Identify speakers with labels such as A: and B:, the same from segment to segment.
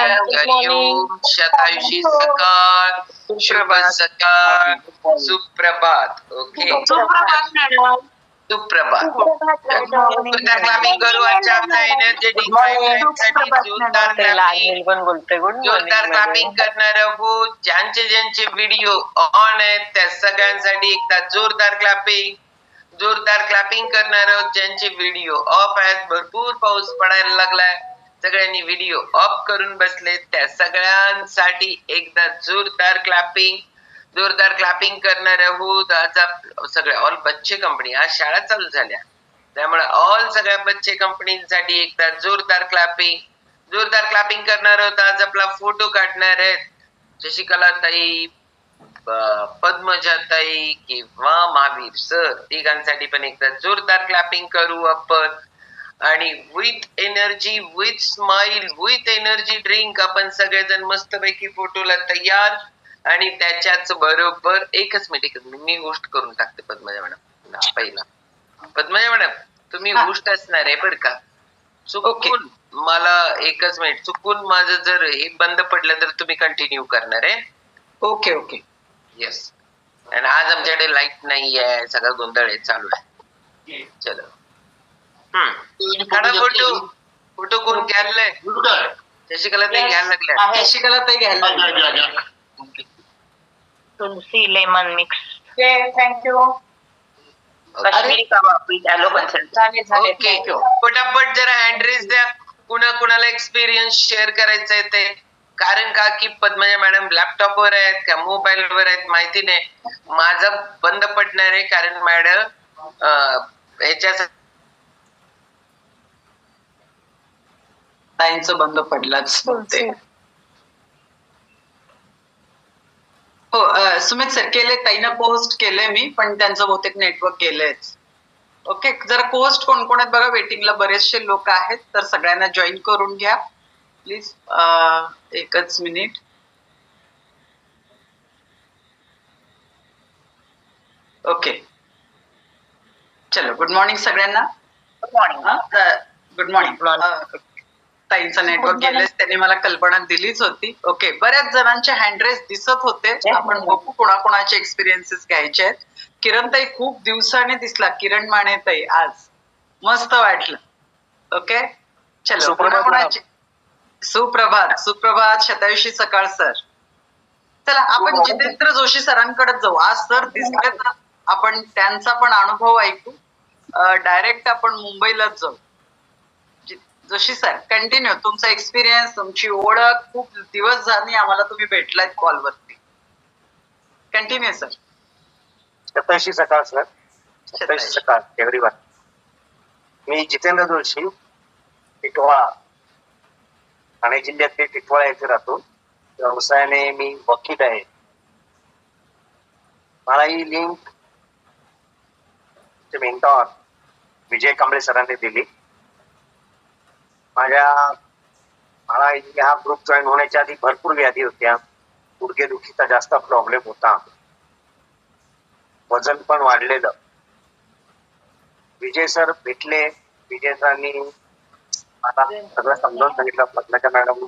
A: हरी ओम, शतायुषी सकाळ, शुभ सकाळ, सुप्रभात. ओके,
B: सुप्रभात मॅडम.
A: सुप्रभात. जोरदार क्लॅपिंग करू आजच्या आपल्या एनर्जेटिक साठी. जोरदार क्लॅपिंग, जोरदार क्लॅपिंग करणार आहोत. ज्यांचे ज्यांचे व्हिडिओ ऑन आहेत त्या सगळ्यांसाठी एकदा जोरदार क्लॅपिंग. जोरदार क्लॅपिंग करणार आहोत ज्यांचे व्हिडिओ ऑफ आहेत. भरपूर पाऊस पडायला लागलाय, सगळ्यांनी व्हिडिओ ऑफ करून बसले, त्या सगळ्यांसाठी एकदा जोरदार क्लॅपिंग. जोरदार क्लॅपिंग करणार आहोत. आज सगळ्या ऑल बच्चे कंपनी, आज शाळा चालू झाल्या, त्यामुळे ऑल सगळ्या बच्चे कंपनीसाठी एकदा जोरदार क्लॅपिंग. जोरदार क्लॅपिंग करणार आहोत. आज आपला फोटो काढणार आहेत शशिकला ताई, पद्मजा ताई किंवा महावीर सर, तिघांसाठी पण एकदा जोरदार क्लॅपिंग करू आपण. आणि with energy, with smile, with energy drink आपण सगळेजण मस्तपैकी फोटोला तयार. आणि त्याच्याच बरोबर एकच मिनिट मी गोष्ट करून टाकते पद्मजा मॅडम. पहिला पद्मजा मॅडम तुम्ही गोष्ट असणार आहे बरं का. चुकून मला एकच मिनिट, चुकून माझं जर हे बंद पडलं तर तुम्ही कंटिन्यू करणार आहे.
B: Okay okay,
A: yes. आणि आज आमच्याकडे लाईट नाही आहे, सगळा गोंधळ आहे चालू आहे. चलो फोटो, फोटो कोण घ्यायलाय? शशिकला ताई घ्यायला लागल्या.
B: शशिकला ताई घ्यायला.
C: तुलसी लेमन मिक्स.
B: थँक्यू.
C: काश्मीरी कबाब विथ ॲलो
B: झाले.
A: ओके, पटापट जरा ऍड्रेस द्या. कुणाला एक्सपिरियन्स शेअर करायचा आहे ते. कारण का की पद्मजा मॅडम लॅपटॉपवर आहेत का मोबाईल वर आहेत माहिती नाही. माझं बंद पडणार आहे कारण मॅडम ह्याच्या
B: ताईंचं बंद पडलाच बोलते. हो सुमित सर केले, ताईनं पोस्ट केलंय मी, पण त्यांचं बहुतेक नेटवर्क गेलंय. ओके, जरा पोस्ट कोण कोण आहेत बघा, वेटिंगला बरेचसे लोक आहेत, तर सगळ्यांना जॉईन करून घ्या प्लीज. एकच मिनिट. ओके चलो, गुड मॉर्निंग सगळ्यांना. Good morning. ताईंचं नेटवर्क गेले, त्यांनी मला कल्पना दिलीच होती. ओके, बऱ्याच जणांचे हँडरेस दिसत होते, आपण बघू कोणाकोणाचे एक्सपिरियन्सेस घ्यायचे आहेत. किरण ताई खूप दिवसाने दिसला, किरण माने ताई आज मस्त वाटलं. ओके चलो, कोणाकोणाचे सुप्रभात. सुप्रभात शतायुषी सकाळ सर. चला आपण जितेंद्र जोशी सरांकडे जाऊ. आज सर दिसले तर आपण त्यांचा पण अनुभव ऐकू. डायरेक्ट आपण मुंबईलाच जाऊ. जोशी सर कंटिन्यू तुमचा एक्सपिरियन्स, तुमची ओळख. खूप दिवस झाले आम्हाला तुम्ही भेटलात कॉलवरती. Continue sir.
D: शतायुषी सकाळ सर. शतायुषी सकाळ एव्हरीवन. मी जितेंद्र जोशी, टिटवाळा, ठाणे जिल्ह्यातले टिटवाळा येथे राहतो. व्यवसायाने मी वकील आहे. मला ही लिंक मेंटॉर विजय कांबळे सरांनी दिली. मला हा ग्रुप जॉईन होण्याच्या आधी भरपूर व्याधी होत्या. गुडघेदुखीचा जास्त प्रॉब्लेम होता, वजन पण वाढलेलं. विजय सर भेटले. विजय सरांनी मला सगळं समजावून सांगितलं. पद्मजा मॅडम,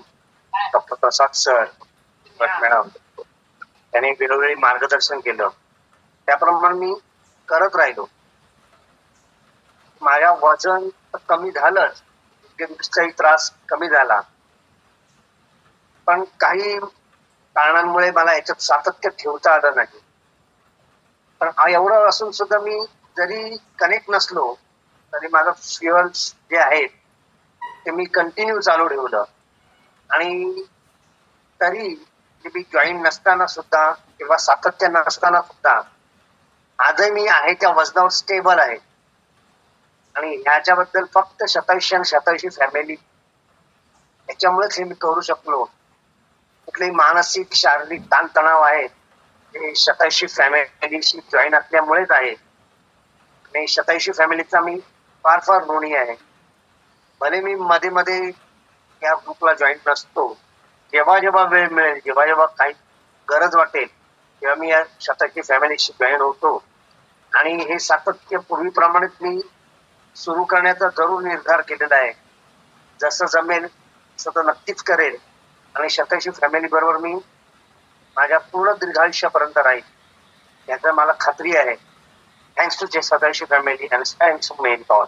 D: डॉक्टर प्रसाद सर, मॅडम त्यांनी वेळोवेळी मार्गदर्शन केलं. त्याप्रमाणे मी करत राहिलो. माझ्या वजन कमी झालंच, गुडघेदुखीचाही त्रास कमी झाला, पण काही कारणांमुळे मला याच्यात सातत्य ठेवता आलं नाही. पण एवढं असून सुद्धा मी जरी कनेक्ट नसलो तरी माझं फ्युअल्स जे आहेत ते मी कंटिन्यू चालू ठेवलं. आणि तरी मी जॉईन नसताना सुद्धा किंवा सातत्य नसताना सुद्धा आजही मी आहे त्या वजनावर स्टेबल आहे. आणि ह्याच्याबद्दल फक्त शतायुषी आणि शतायुषी फॅमिली याच्यामुळेच हे मी करू शकलो. कुठलेही मानसिक शारीरिक ताणतणाव आहे हे शतायुषी फॅमिलीशी जॉईन असल्यामुळेच आहे. आणि शतायुषी फॅमिलीचा मी फार फार ऋणी आहे. भले मी मध्ये मध्ये या ग्रुपला जॉईन नसतो, जेव्हा जेव्हा वेळ मिळेल, जेव्हा जेव्हा काही गरज वाटेल तेव्हा मी या शतायुषी फॅमिलीशी जॉईन होतो. आणि हे सातत्य पूर्वीप्रमाणेच मी सुरू करण्याचा जरूर निर्धार केलेला आहे. जसं जमेल तसं तर नक्कीच करेल. आणि शतायुषी फॅमिली बरोबर मी माझ्या पूर्ण दीर्घायुष्यापर्यंत राहील याचा मला खात्री आहे. Thanks to Shatayushi family and thanks to main god.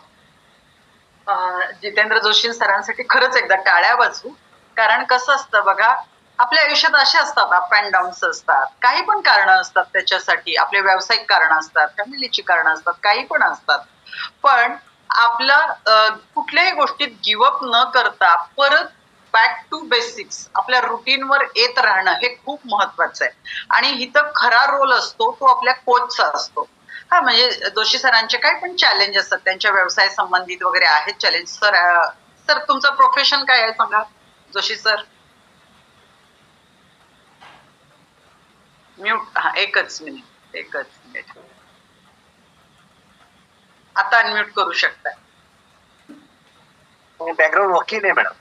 B: Jitendra Joshi सरांसाठी खरंच एकदा टाळ्या वाजवू. कारण कसं असतं बघा, आपल्या आयुष्यात असे असतात अप अँड डाऊन्स असतात, काही पण कारण असतात त्याच्यासाठी, आपले व्यावसायिक कारण असतात, फॅमिलीची कारण असतात, काही पण असतात. पण आपलं कुठल्याही गोष्टीत गिवअप न करता परत बॅक टू बेसिक्स आपल्या रुटीनवर येत राहणं हे खूप महत्वाचं आहे. आणि इथं खरा रोल असतो तो आपल्या कोचचा असतो. हा म्हणजे जोशी सरांचे काय पण चॅलेंज असतात त्यांच्या व्यवसाय संबंधित वगैरे आहेत चॅलेंज. सर तुमचं प्रोफेशन काय आहे सांगा जोशी सर. म्यूट. हा एकच मिनिट. आता अनम्यूट करू शकता.
D: बॅकग्राऊंड वकील आहे मॅडम.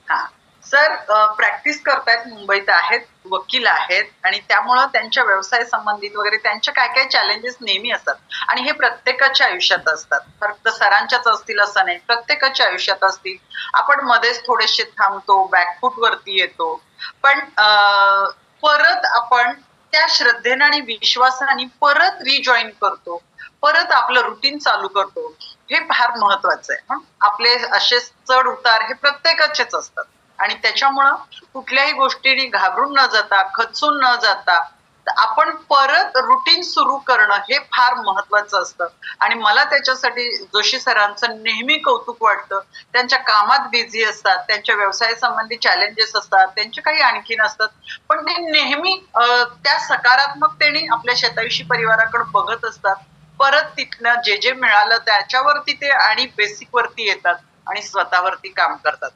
B: हा सर प्रॅक्टिस करतायत, मुंबईत आहेत, वकील आहेत आणि त्यामुळं त्यांच्या व्यवसाय संबंधित वगैरे त्यांच्या काय काय चॅलेंजेस नेहमी असतात आणि हे प्रत्येकाच्या आयुष्यात असतात. फक्त सरांच्याच असतील असं नाही, प्रत्येकाच्या आयुष्यात असतील. आपण मध्येच थोडेसे थांबतो, बॅकफूट वरती येतो, पण परत आपण त्या श्रद्धेने आणि विश्वासाने परत रिजॉईन करतो, परत आपलं रुटीन चालू करतो. हे फार महत्वाचं आहे. आपले असे चढ उतार हे प्रत्येकाचेच असतात आणि त्याच्यामुळं कुठल्याही गोष्टीने घाबरून न जाता, खचून न जाता आपण परत रुटीन सुरू करणं हे फार महत्वाचं असतं. आणि मला त्याच्यासाठी जोशी सरांचं नेहमी कौतुक वाटतं. त्यांच्या कामात बिझी असतात, त्यांच्या व्यवसाय संबंधी चॅलेंजेस असतात, त्यांचे काही आणखीन असतात, पण ते नेहमी त्या सकारात्मकतेने आपल्या शतायुषी परिवाराकडे बघत असतात. परत तिथनं जे जे मिळालं त्याच्यावरती ते आणि बेसिक वरती येतात आणि स्वतःवरती काम करतात.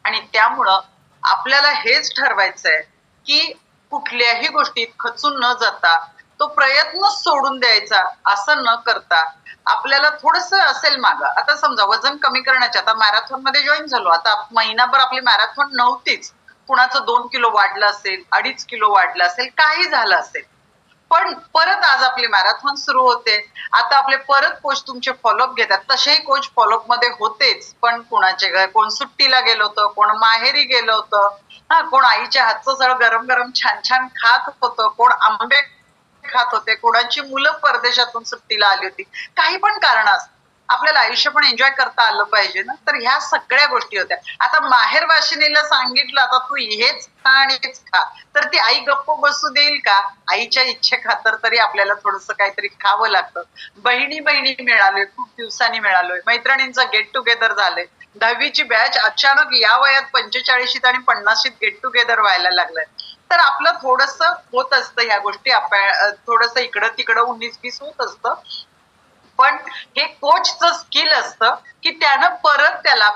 B: आणि त्यामुळं आपल्याला हेच ठरवायचं आहे की कुठल्याही गोष्टीत खचून न जाता तो प्रयत्न सोडून द्यायचा असं न करता आपल्याला थोडस असेल मागं. आता समजा वजन कमी करण्याच्या, आता मॅरेथॉन मध्ये जॉईन झालो, आता महिनाभर आपली मॅरेथॉन नव्हतीच, कुणाचं 2 किलो वाढलं असेल, 2.5 किलो वाढलं असेल, काही झालं असेल, पण परत आज आपली मॅरेथॉन सुरू होते. आता आपले परत कोच तुमचे फॉलोअप घेतात. तसेही कोच फॉलोअप मध्ये होतेच, पण कोणाचे घर, कोण सुट्टीला गेलं होतं, कोण माहेरी गेलं होतं, हा कोण आईच्या हातचं सगळं गरम गरम छान छान खात होतं, कोण आंबे खात होते, कोणाची मुलं परदेशातून सुट्टीला आली होती. काही पण कारण असतं, आपल्याला आयुष्य पण एन्जॉय करता आलं पाहिजे ना. तर ह्या सगळ्या गोष्टी होत्या. आता माहेर वाशिनीला सांगितलं आता तू हेच खा आणि हेच खा, तर ती आई गप्प बसू देईल का? आईच्या इच्छे खातर तरी आपल्याला थोडस काहीतरी खावं लागतं. बहिणी मिळालोय, खूप दिवसांनी मिळालोय, मैत्रिणींचं गेट टुगेदर झालंय, 10वीची बॅच अचानक या वयात 45 आणि 50 गेट टुगेदर व्हायला लागलंय. तर आपलं थोडस होत असतं ह्या गोष्टी, आपण थोडस इकडं तिकडं 19-20 होत असतं. पण हे कोचचं स्किल असतं की त्यानं परत त्याला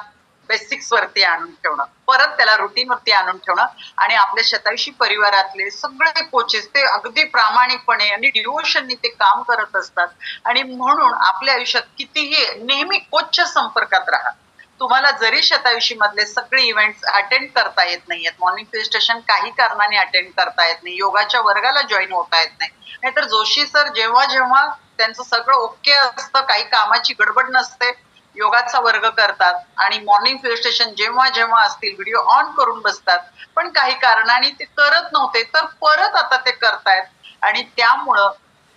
B: बेसिक्स वरती आणून ठेवणं, परत त्याला रुटीन वरती आणून ठेवणं. आणि आपल्या शतायुषी परिवारातले सगळे कोचेस ते अगदी प्रामाणिकपणे आणि डिवोशननी ते काम करत असतात. आणि म्हणून आपल्या आयुष्यात कितीही नेहमी कोचच्या संपर्कात राहा. तुम्हाला जरी शतायुषी मधले सगळे इव्हेंट्स अटेंड करता येत नाहीयेत, मॉर्निंग फिल्म काही कारणाने अटेंड करता येत नाही, योगाच्या वर्गाला जॉईन होता येत नाही, नाहीतर जोशी सर जेव्हा जेव्हा त्यांचं सगळं ओके असतं, काही कामाची गडबड नसते, योगाचा वर्ग करतात आणि मॉर्निंग फिल्म जेव्हा जेव्हा असतील व्हिडिओ ऑन करून बसतात. पण काही कारणाने ते करत नव्हते, तर परत आता ते करतायत. आणि त्यामुळं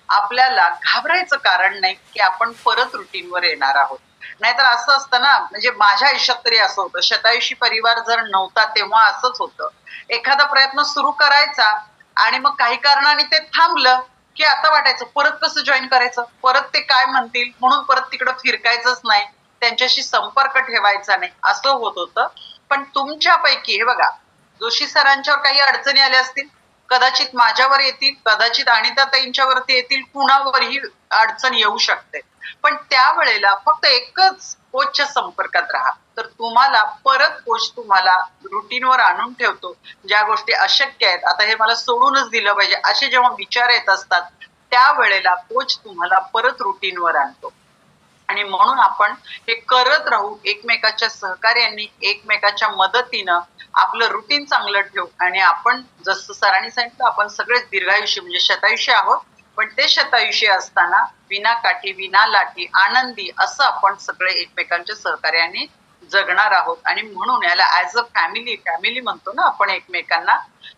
B: आपल्याला घाबरायचं कारण नाही की आपण परत रुटीनवर येणार आहोत. नाहीतर असं असतं ना, म्हणजे माझ्या आयुष्यात तरी असं होतं, शतायुषी परिवार जर नव्हता तेव्हा असंच होतं, एखादा प्रयत्न सुरू करायचा आणि मग काही कारणाने ते थांबलं की आता वाटायचं परत कसं जॉईन करायचं, परत ते काय म्हणतील म्हणून परत तिकडं फिरकायचंच नाही, त्यांच्याशी संपर्क ठेवायचा नाही, असं होत होतं. पण तुमच्यापैकी हे बघा, जोशी सरांच्यावर काही अडचणी आल्या असतील, कदाचित माझ्यावर येतील, कदाचित अनिताताईंच्या वरती येतील, कुणावरही अडचण येऊ शकते. पण त्यावेळेला फक्त एकच कोचच्या संपर्कात राहा, तर तुम्हाला परत कोच तुम्हाला रुटीनवर आणून ठेवतो. ज्या गोष्टी अशक्य आहेत, आता हे मला सोडूनच दिलं पाहिजे, असे जेव्हा विचार येत असतात त्यावेळेला कोच तुम्हाला परत रुटीनवर आणतो. आणि म्हणून आपण हे करत राहू, एकमेकाच्या सहकार्याने, एकमेकाच्या मदतीनं आपलं रुटीन चांगलं ठेवू. आणि आपण जसं सरांनी सांगितलं, आपण सगळेच दीर्घायुष्य म्हणजे शतायुषी आहोत, पण ते शतायुषी असताना विना काठी विना लाठी आनंदी असं आपण सगळे एकमेकांच्या सहकार्याने जगणार आहोत आणि म्हणून याला ऍज अ फॅमिली म्हणतो ना आपण एकमेकांना,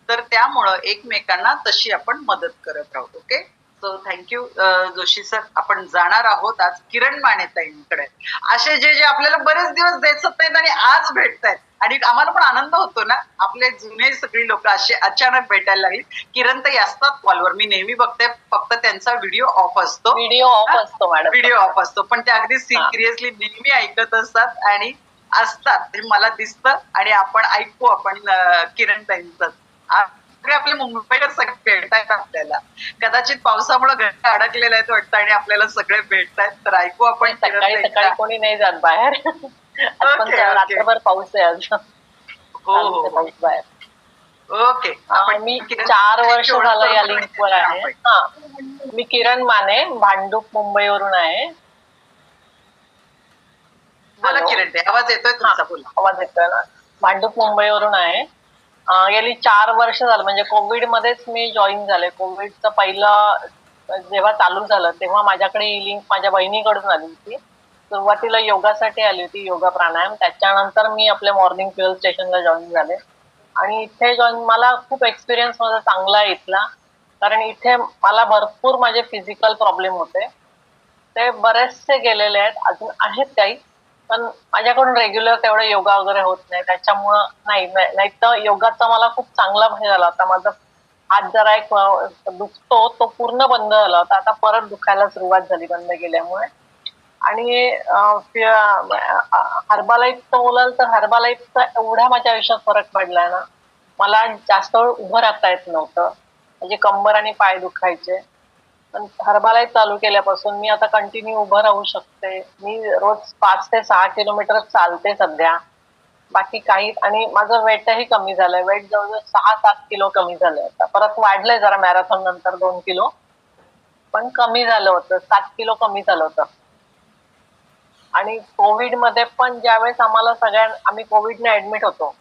B: तर त्यामुळं एकमेकांना तशी आपण मदत करत आहोत. Okay, so thank you Joshi sir. आपण जाणार आहोत आज किरण मानेताईंकडे. असे जे जे आपल्याला बरेच दिवस दिसत नाहीत आणि आज भेटतायत आणि आम्हाला पण आनंद होतो ना, आपले जुने सगळी लोक असे अचानक भेटायला लागली. किरण ताई असतात कॉलवर, मी नेहमी बघते, फक्त त्यांचा व्हिडिओ ऑफ असतो,
A: व्हिडिओ ऑफ असतो मॅडम.
B: व्हिडिओ ऑफ असतो, पण ते अगदी सिरियसली नेहमी ऐकत असतात आणि असतात, हे मला दिसतं. आणि आपण ऐकू आपण किरण ताईंचं. सगळे आपले मुंबईकर सगळे भेटतायत आपल्याला, कदाचित पावसामुळे घरी अडकलेले आहेत वाटतं आणि आपल्याला सगळे भेटतायत, तर ऐकू आपण
A: सकाळी सकाळी कोणी नाही जात बाहेर. आज पण रात्रभर पाऊस आहे आज.
B: हो
A: पाऊस बाहेर.
B: ओके.
A: मी 4 वर्ष झालं या लिंकवर आहे. मी किरण माने, भांडूप मुंबईवरून आहे.
B: बोला किरण ताई, आवाज येतोय तुमचा, बोला.
A: आवाज येतोय ना. भांडूप मुंबईवरून आहे. गेली 4 वर्ष झालं, म्हणजे कोविड मध्येच मी जॉईन झाले. कोविडचं पहिलं जेव्हा चालू झालं तेव्हा माझ्याकडे ही लिंक माझ्या बहिणीकडून आली होती. सुरुवातीला योगासाठी आली होती, योगा प्राणायाम. त्याच्यानंतर मी आपल्या मॉर्निंग फ्युअल स्टेशनला जॉईन झाले आणि इथे जॉईन, मला खूप एक्सपिरियन्स माझा चांगला आहे इथला. कारण इथे मला भरपूर माझे फिजिकल प्रॉब्लेम होते, ते बरेचसे गेलेले आहेत, अजून आहेत काही, पण माझ्याकडून रेग्युलर तेवढं योगा वगैरे होत नाही, त्याच्यामुळं नाही तर योगाचा मला खूप चांगला भय झाला होता. माझा हात जरा एक दुखतो, तो पूर्ण बंद झाला होता, आता परत दुखायला सुरुवात झाली बंद केल्यामुळे. आणि हर्बालाईफचं बोलाल तर हर्बालाईफचा एवढा माझ्या आयुष्यात फरक पडलाय ना, मला जास्त वेळ उभं राहता येत नव्हतं, म्हणजे कंबर आणि पाय दुखायचे. पण हर्बालाईफ चालू केल्यापासून मी आता कंटिन्यू उभं राहू शकते. मी रोज 5 ते 6 किलोमीटर चालते सध्या, बाकी काही. आणि माझं वेटही कमी झालंय, वेट जवळजवळ 6-7 किलो कमी झालंय. आता परत वाढलंय जरा मॅरेथॉन नंतर 2 किलो, पण कमी झालं होतं, 7 किलो कमी झालं होतं. आणि कोविड मध्ये पण ज्यावेळेस आम्ही कोविडने ऍडमिट होतो,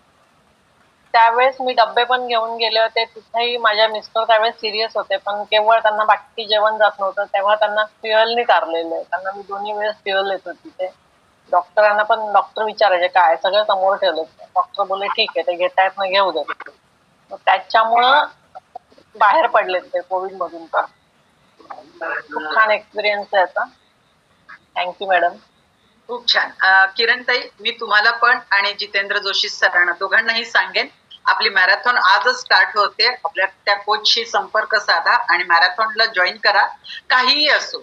A: त्यावेळेस मी डब्बे पण घेऊन गेले होते. तिथेही माझ्या मिस्टर त्यावेळेस सिरियस होते, पण केवळ त्यांना बाकी जेवण जात नव्हतं, तेव्हा त्यांना फ्युएलनी तारलेलं. त्यांना मी 2 वेळेस फ्युएल येत होती. ते डॉक्टरांना पण, डॉक्टर विचारायचे काय, सगळं समोर ठेवलं. डॉक्टर बोलले ठीक आहे, ते घेतायत ना घेऊ दे. त्याच्यामुळं बाहेर पडलेत ते कोविड मधून. पण खूप छान एक्सपिरियन्स आहे आता. Thank you madam.
B: खूप छान. किरण ताई, मी तुम्हाला पण आणि जितेंद्र जोशी सरांना दोघांनाही सांगेन, आपली मॅरेथॉन आजच स्टार्ट होते. आपल्या त्या कोचशी संपर्क साधा आणि मॅरेथॉनला जॉईन करा. काहीही असो,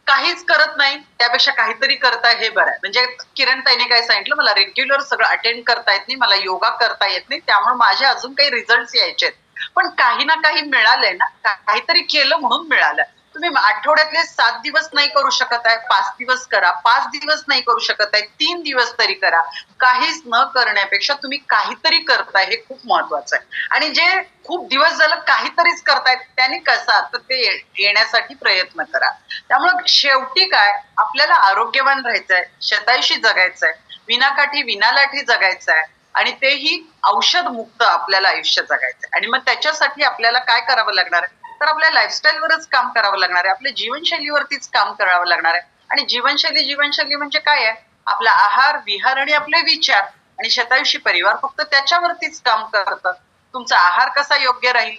B: काहीच करत नाही त्यापेक्षा काहीतरी करताय हे बरं आहे. म्हणजे किरण ताईने काय सांगितलं, मला रेग्युलर सगळं अटेंड करता येत नाही, मला योगा करता येत नाही, त्यामुळे माझे अजून काही रिझल्ट यायचे, पण काही ना काही मिळालंय ना, काहीतरी केलं म्हणून मिळालं. तुम्ही आठवड्यातले 7 दिवस नाही करू शकत आहे, 5 दिवस करा. 5 दिवस नाही करू शकत आहे, 3 दिवस तरी करा. काहीच न करण्यापेक्षा तुम्ही काहीतरी करताय हे खूप महत्वाचं आहे. आणि जे खूप दिवस झालं काहीतरीच करतायत, त्यांनी कसा तर ते येण्यासाठी प्रयत्न करा. त्यामुळे शेवटी काय, आपल्याला आरोग्यवान राहायचंय, शतायुषी जगायचंय, विनाकाठी विनालाठी जगायचंय, आणि तेही औषध मुक्त आपल्याला आयुष्य जगायचंय. आणि मग त्याच्यासाठी आपल्याला काय करावं लागणार आहे, तर आपल्या लाईफस्टाईलवरच काम करावं लागणार आहे, आपल्या जीवनशैलीवरतीच काम करावं लागणार आहे. आणि जीवनशैली म्हणजे काय आहे, आपला आहार विहार आणि आपले विचार. आणि शतायुषी परिवार फक्त त्याच्यावरतीच काम करतं. तुमचा आहार कसा योग्य राहील,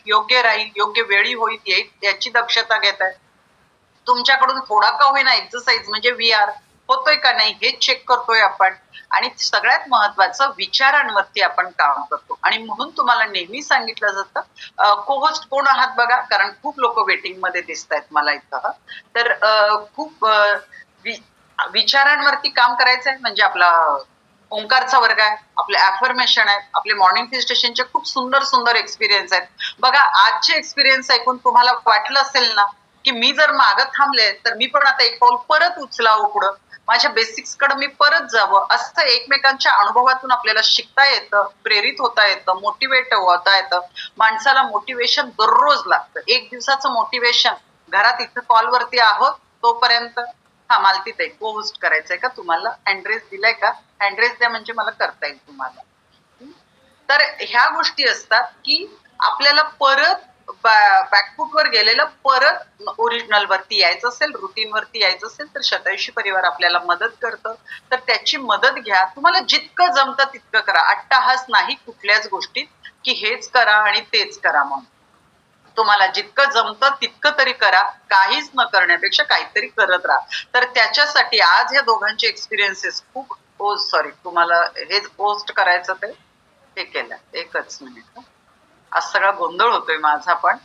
B: योग्य वेळी येईल याची दक्षता घेत आहे. तुमच्याकडून थोडा का होईना एक्सरसाइज म्हणजे VR होतोय का नाही हे चेक करतोय आपण. आणि सगळ्यात महत्वाचं, विचारांवरती आपण काम करतो. आणि म्हणून तुम्हाला नेहमी सांगितलं जातं, कोहोस्ट कोण आहात बघा, कारण खूप लोक वेटिंग मध्ये दिसत आहेत मला इथं. तर खूप विचारांवरती काम करायचंय. म्हणजे आपला ओंकारचा वर्ग आहे, आपले अफर्मेशन आहेत, आपले मॉर्निंग फ्युअल स्टेशनचे खूप सुंदर एक्सपिरियन्स आहेत. बघा, आजचे एक्सपिरियन्स ऐकून तुम्हाला वाटलं असेल ना की मी जर मागं थांबले तर मी पण आता एक पाऊल परत उचलावं, पुढं माझ्या बेसिक्स कडे मी परत जावं. असं एकमेकांच्या अनुभवातून आपल्याला शिकता येतं, प्रेरित होता येतं, मोटिवेट होता येतं. माणसाला मोटिवेशन दररोज लागतं. एक दिवसाचं मोटिवेशन, घरात इथं कॉलवरती आहोत तोपर्यंत, हा मालती ताई को होस्ट करायचंय का तुम्हाला, हँड्रेस दिलाय का, हँड्रेस द्या म्हणजे मला करता येईल तुम्हाला. तर ह्या गोष्टी असतात की आपल्याला परत बॅकफूट वर गेलेलं परत ओरिजिनल वरती यायचं असेल, रुटीन वरती यायचं असेल तर शतायुषी परिवार आपल्याला मदत करतं. तर त्याची मदत घ्या. तुम्हाला जितकं जमतं तितकं करा. अट्टाहास नाही कुठल्याच गोष्टीत की हेच करा आणि तेच करा म्हणून. तुम्हाला जितकं जमतं तितकं तरी करा. काहीच न करण्यापेक्षा काहीतरी करत राहा. तर त्याच्यासाठी आज या दोघांचे एक्सपिरियन्सेस खूप सॉरी तुम्हाला हे पोस्ट करायचं ते हे केलं. एकच मिनिट. आज सगळा गोंधळ होतोय माझा पण.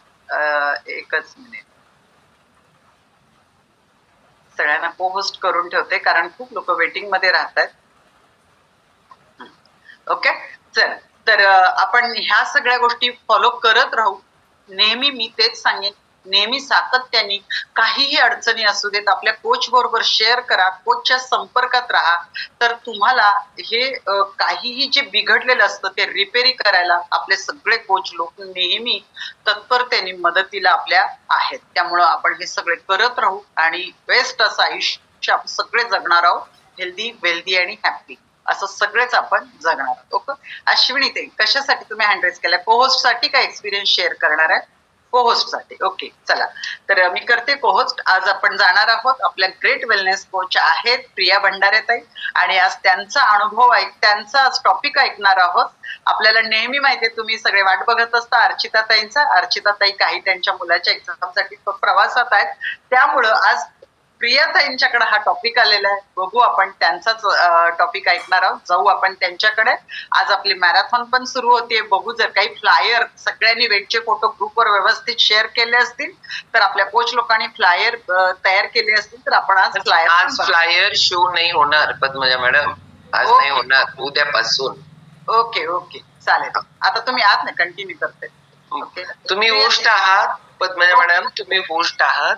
B: एकच मिनिट. सगळ्यांना पोस्ट करून ठेवते कारण खूप लोक वेटिंग मध्ये राहतात. ओके चल. तर आपण ह्या सगळ्या गोष्टी फॉलो करत राहू. नेहमी मी तेच सांगेन, नेहमी सातत्याने काहीही अडचणी असू देत आपल्या कोच बरोबर शेअर करा, कोचच्या संपर्कात राहा. तर तुम्हाला हे काहीही जे बिघडलेलं असतं ते रिपेरी करायला आपले सगळे कोच लोक नेहमी तत्परतेने मदतीला आपल्या आहेत. त्यामुळं आपण हे सगळे करत राहू आणि बेस्ट असं आयुष्य आपण सगळे जगणार आहोत. हेल्दी, वेल्दी आणि हॅपी असं सगळेच आपण जगणार आहोत. ओके. अश्विनी ते कशासाठी तुम्ही हँड रेज केला? कोहोस्ट साठी काय एक्सपिरियन्स शेअर करणार आहे? कोहोस्ट साठी. ओके चला. तर मी करते कोहोस्ट. आज आपण जाणार आहोत आपल्या ग्रेट वेलनेस कोच आहेत प्रिया भंडारे ताई आणि आज त्यांचा अनुभव त्यांचा आज टॉपिक ऐकणार आहोत. आपल्याला नेहमी माहितीये तुम्ही सगळे वाट बघत असता अर्चिता ताईंचा. अर्चिता ताई काही त्यांच्या मुलाच्या एक्झामसाठी प्रवासात आहेत. त्यामुळं आज प्रियाताईंच्याकडे हा टॉपिक आलेला आहे. बघू आपण त्यांचाच टॉपिक ऐकणार आहोत. जाऊ आपण त्यांच्याकडे. आज आपली मॅरेथॉन पण सुरू होतीये. बघू जर काही फ्लायर सगळ्यांनी वेटचे फोटो ग्रुपवर व्यवस्थित शेअर केले असतील तर आपल्या कोच लोकांनी फ्लायर तयार केले असतील तर आपण आज
A: फ्लायर शो नाही होणार पद्मजा मॅडम. आज नाही होणार, उद्यापासून.
B: ओके ओके चालेल. आता तुम्ही आहात ना, कंटिन्यू करते. ओके.
A: तुम्ही होस्ट आहात पद्मजा मॅडम, तुम्ही होस्ट आहात.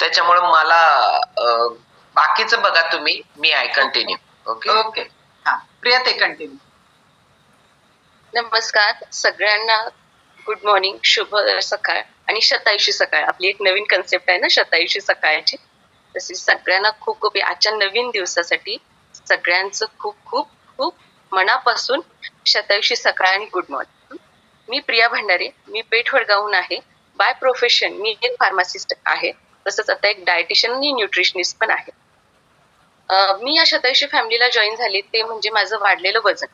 A: त्याच्यामुळे मला बाकीचं बघा तुम्ही, मी आय कंटिन्यू. Okay
B: okay. हा प्रिया ते कंटिन्यू.
E: नमस्कार सगळ्यांना. गुड मॉर्निंग, शुभ सकाळ आणि शतायुषी सकाळ. आपली एक नवीन कन्सेप्ट आहे ना शतायुषी सकाळची. तशी सगळ्यांना खूप खूप आजच्या नवीन दिवसासाठी सगळ्यांचं खूप खूप खूप मनापासून शतायुषी सकाळ आणि गुड मॉर्निंग. मी प्रिया भंडारे, मी पेठवडगावहून आहे. बाय प्रोफेशन मी एक फार्मासिस्ट आहे, तसंच आता एक डायटिशियन आणि न्यूट्रिशनिस्ट पण आहे. मी या शतायुषी फॅमिलीला जॉईन झाले ते म्हणजे माझं वाढलेलं वजन.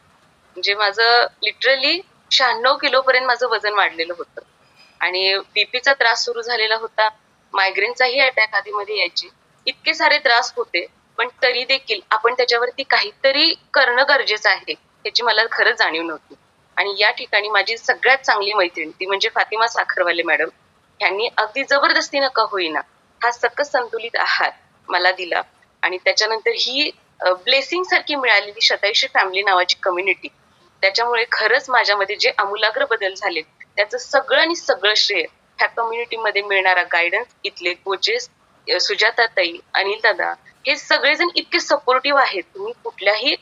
E: म्हणजे माझं लिटरली 96 किलो पर्यंत माझं वजन वाढलेलं होतं आणि बीपीचा त्रास सुरू झालेला होता. मायग्रेनचाही अटॅक आधीमध्ये यायचे. इतके सारे त्रास होते पण तरी देखील आपण त्याच्यावरती काहीतरी करणं गरजेचं आहे याची मला खरंच जाणीव नव्हती. आणि या ठिकाणी माझी सगळ्यात चांगली मैत्रीण ती म्हणजे फातिमा साखरवाले मॅडम यांनी अगदी जबरदस्तीनं का होईना हा सकस संतुलित आहार मला दिला. आणि त्याच्यानंतर ही ब्लेसिंग सारखी मिळालेली शतायुषी फॅमिली नावाची कम्युनिटी, त्याच्यामुळे खरंच माझ्यामध्ये जे आमूलाग्र बदल झाले त्याचं सगळं आणि सगळं श्रेय ह्या कम्युनिटीमध्ये मिळणारा गायडन्स, इथले कोचेस, सुजाता ताई, अनिल दादा हे सगळेजण इतके सपोर्टिव्ह आहेत. तुम्ही कुठल्याही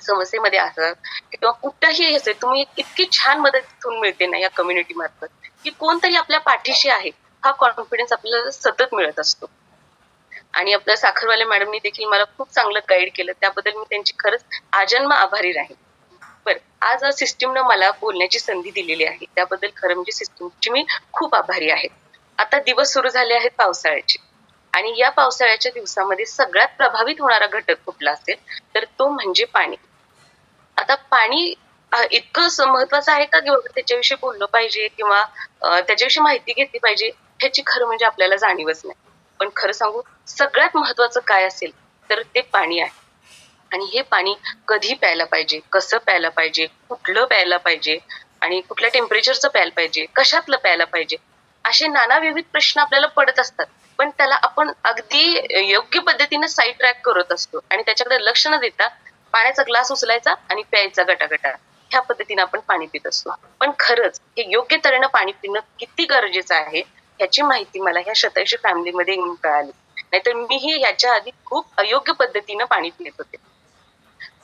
E: समस्येमध्ये आहात किंवा कुठल्याही असेल तुम्ही इतकी छान मदत तिथून मिळते ना या कम्युनिटी मार्फत की कोणतरी आपल्या पाठीशी आहे हा कॉन्फिडन्स आपल्याला सतत मिळत असतो. आणि आपल्या साखरवाले मॅडमनी देखील मला खूप चांगलं गाईड केलं, त्याबद्दल मी त्यांची खरंच आजन्म आभारी राहील. बरं, आज सिस्टीमनं मला बोलण्याची संधी दिलेली आहे त्याबद्दल खरं म्हणजे सिस्टीमची मी खूप आभारी आहे. आता दिवस सुरू झाले आहेत पावसाळ्याचे आणि या पावसाळ्याच्या दिवसामध्ये सगळ्यात प्रभावित होणारा घटक कुठला असेल तर तो म्हणजे पाणी. आता पाणी इतकं महत्वाचं आहे का किंवा त्याच्याविषयी बोललं पाहिजे किंवा त्याच्याविषयी माहिती घेतली पाहिजे ह्याची खरं म्हणजे आपल्याला जाणीवच नाही. पण खरं सांगू सगळ्यात महत्वाचं काय असेल तर ते पाणी आहे. आणि हे पाणी कधी प्यायला पाहिजे, कसं प्यायला पाहिजे, कुठलं प्यायला पाहिजे आणि कुठल्या टेम्परेचरचं प्यायला पाहिजे, कशातलं प्यायला पाहिजे, असे नाना विविध प्रश्न आपल्याला पडत असतात. पण त्याला आपण अगदी योग्य पद्धतीने साईड ट्रॅक करत असतो आणि त्याच्याकडे लक्ष न देता पाण्याचा ग्लास उचलायचा आणि प्यायचा गटागटा, ह्या पद्धतीने आपण पाणी पित असतो. पण खरंच हे योग्य तऱ्हेनं पाणी पिणं किती गरजेचं आहे ह्याची माहिती मला ह्या शतायुषी फॅमिलीमध्ये येऊन कळाली. नाहीतर मीही ह्याच्या आधी खूप अयोग्य पद्धतीनं पाणी पित होते.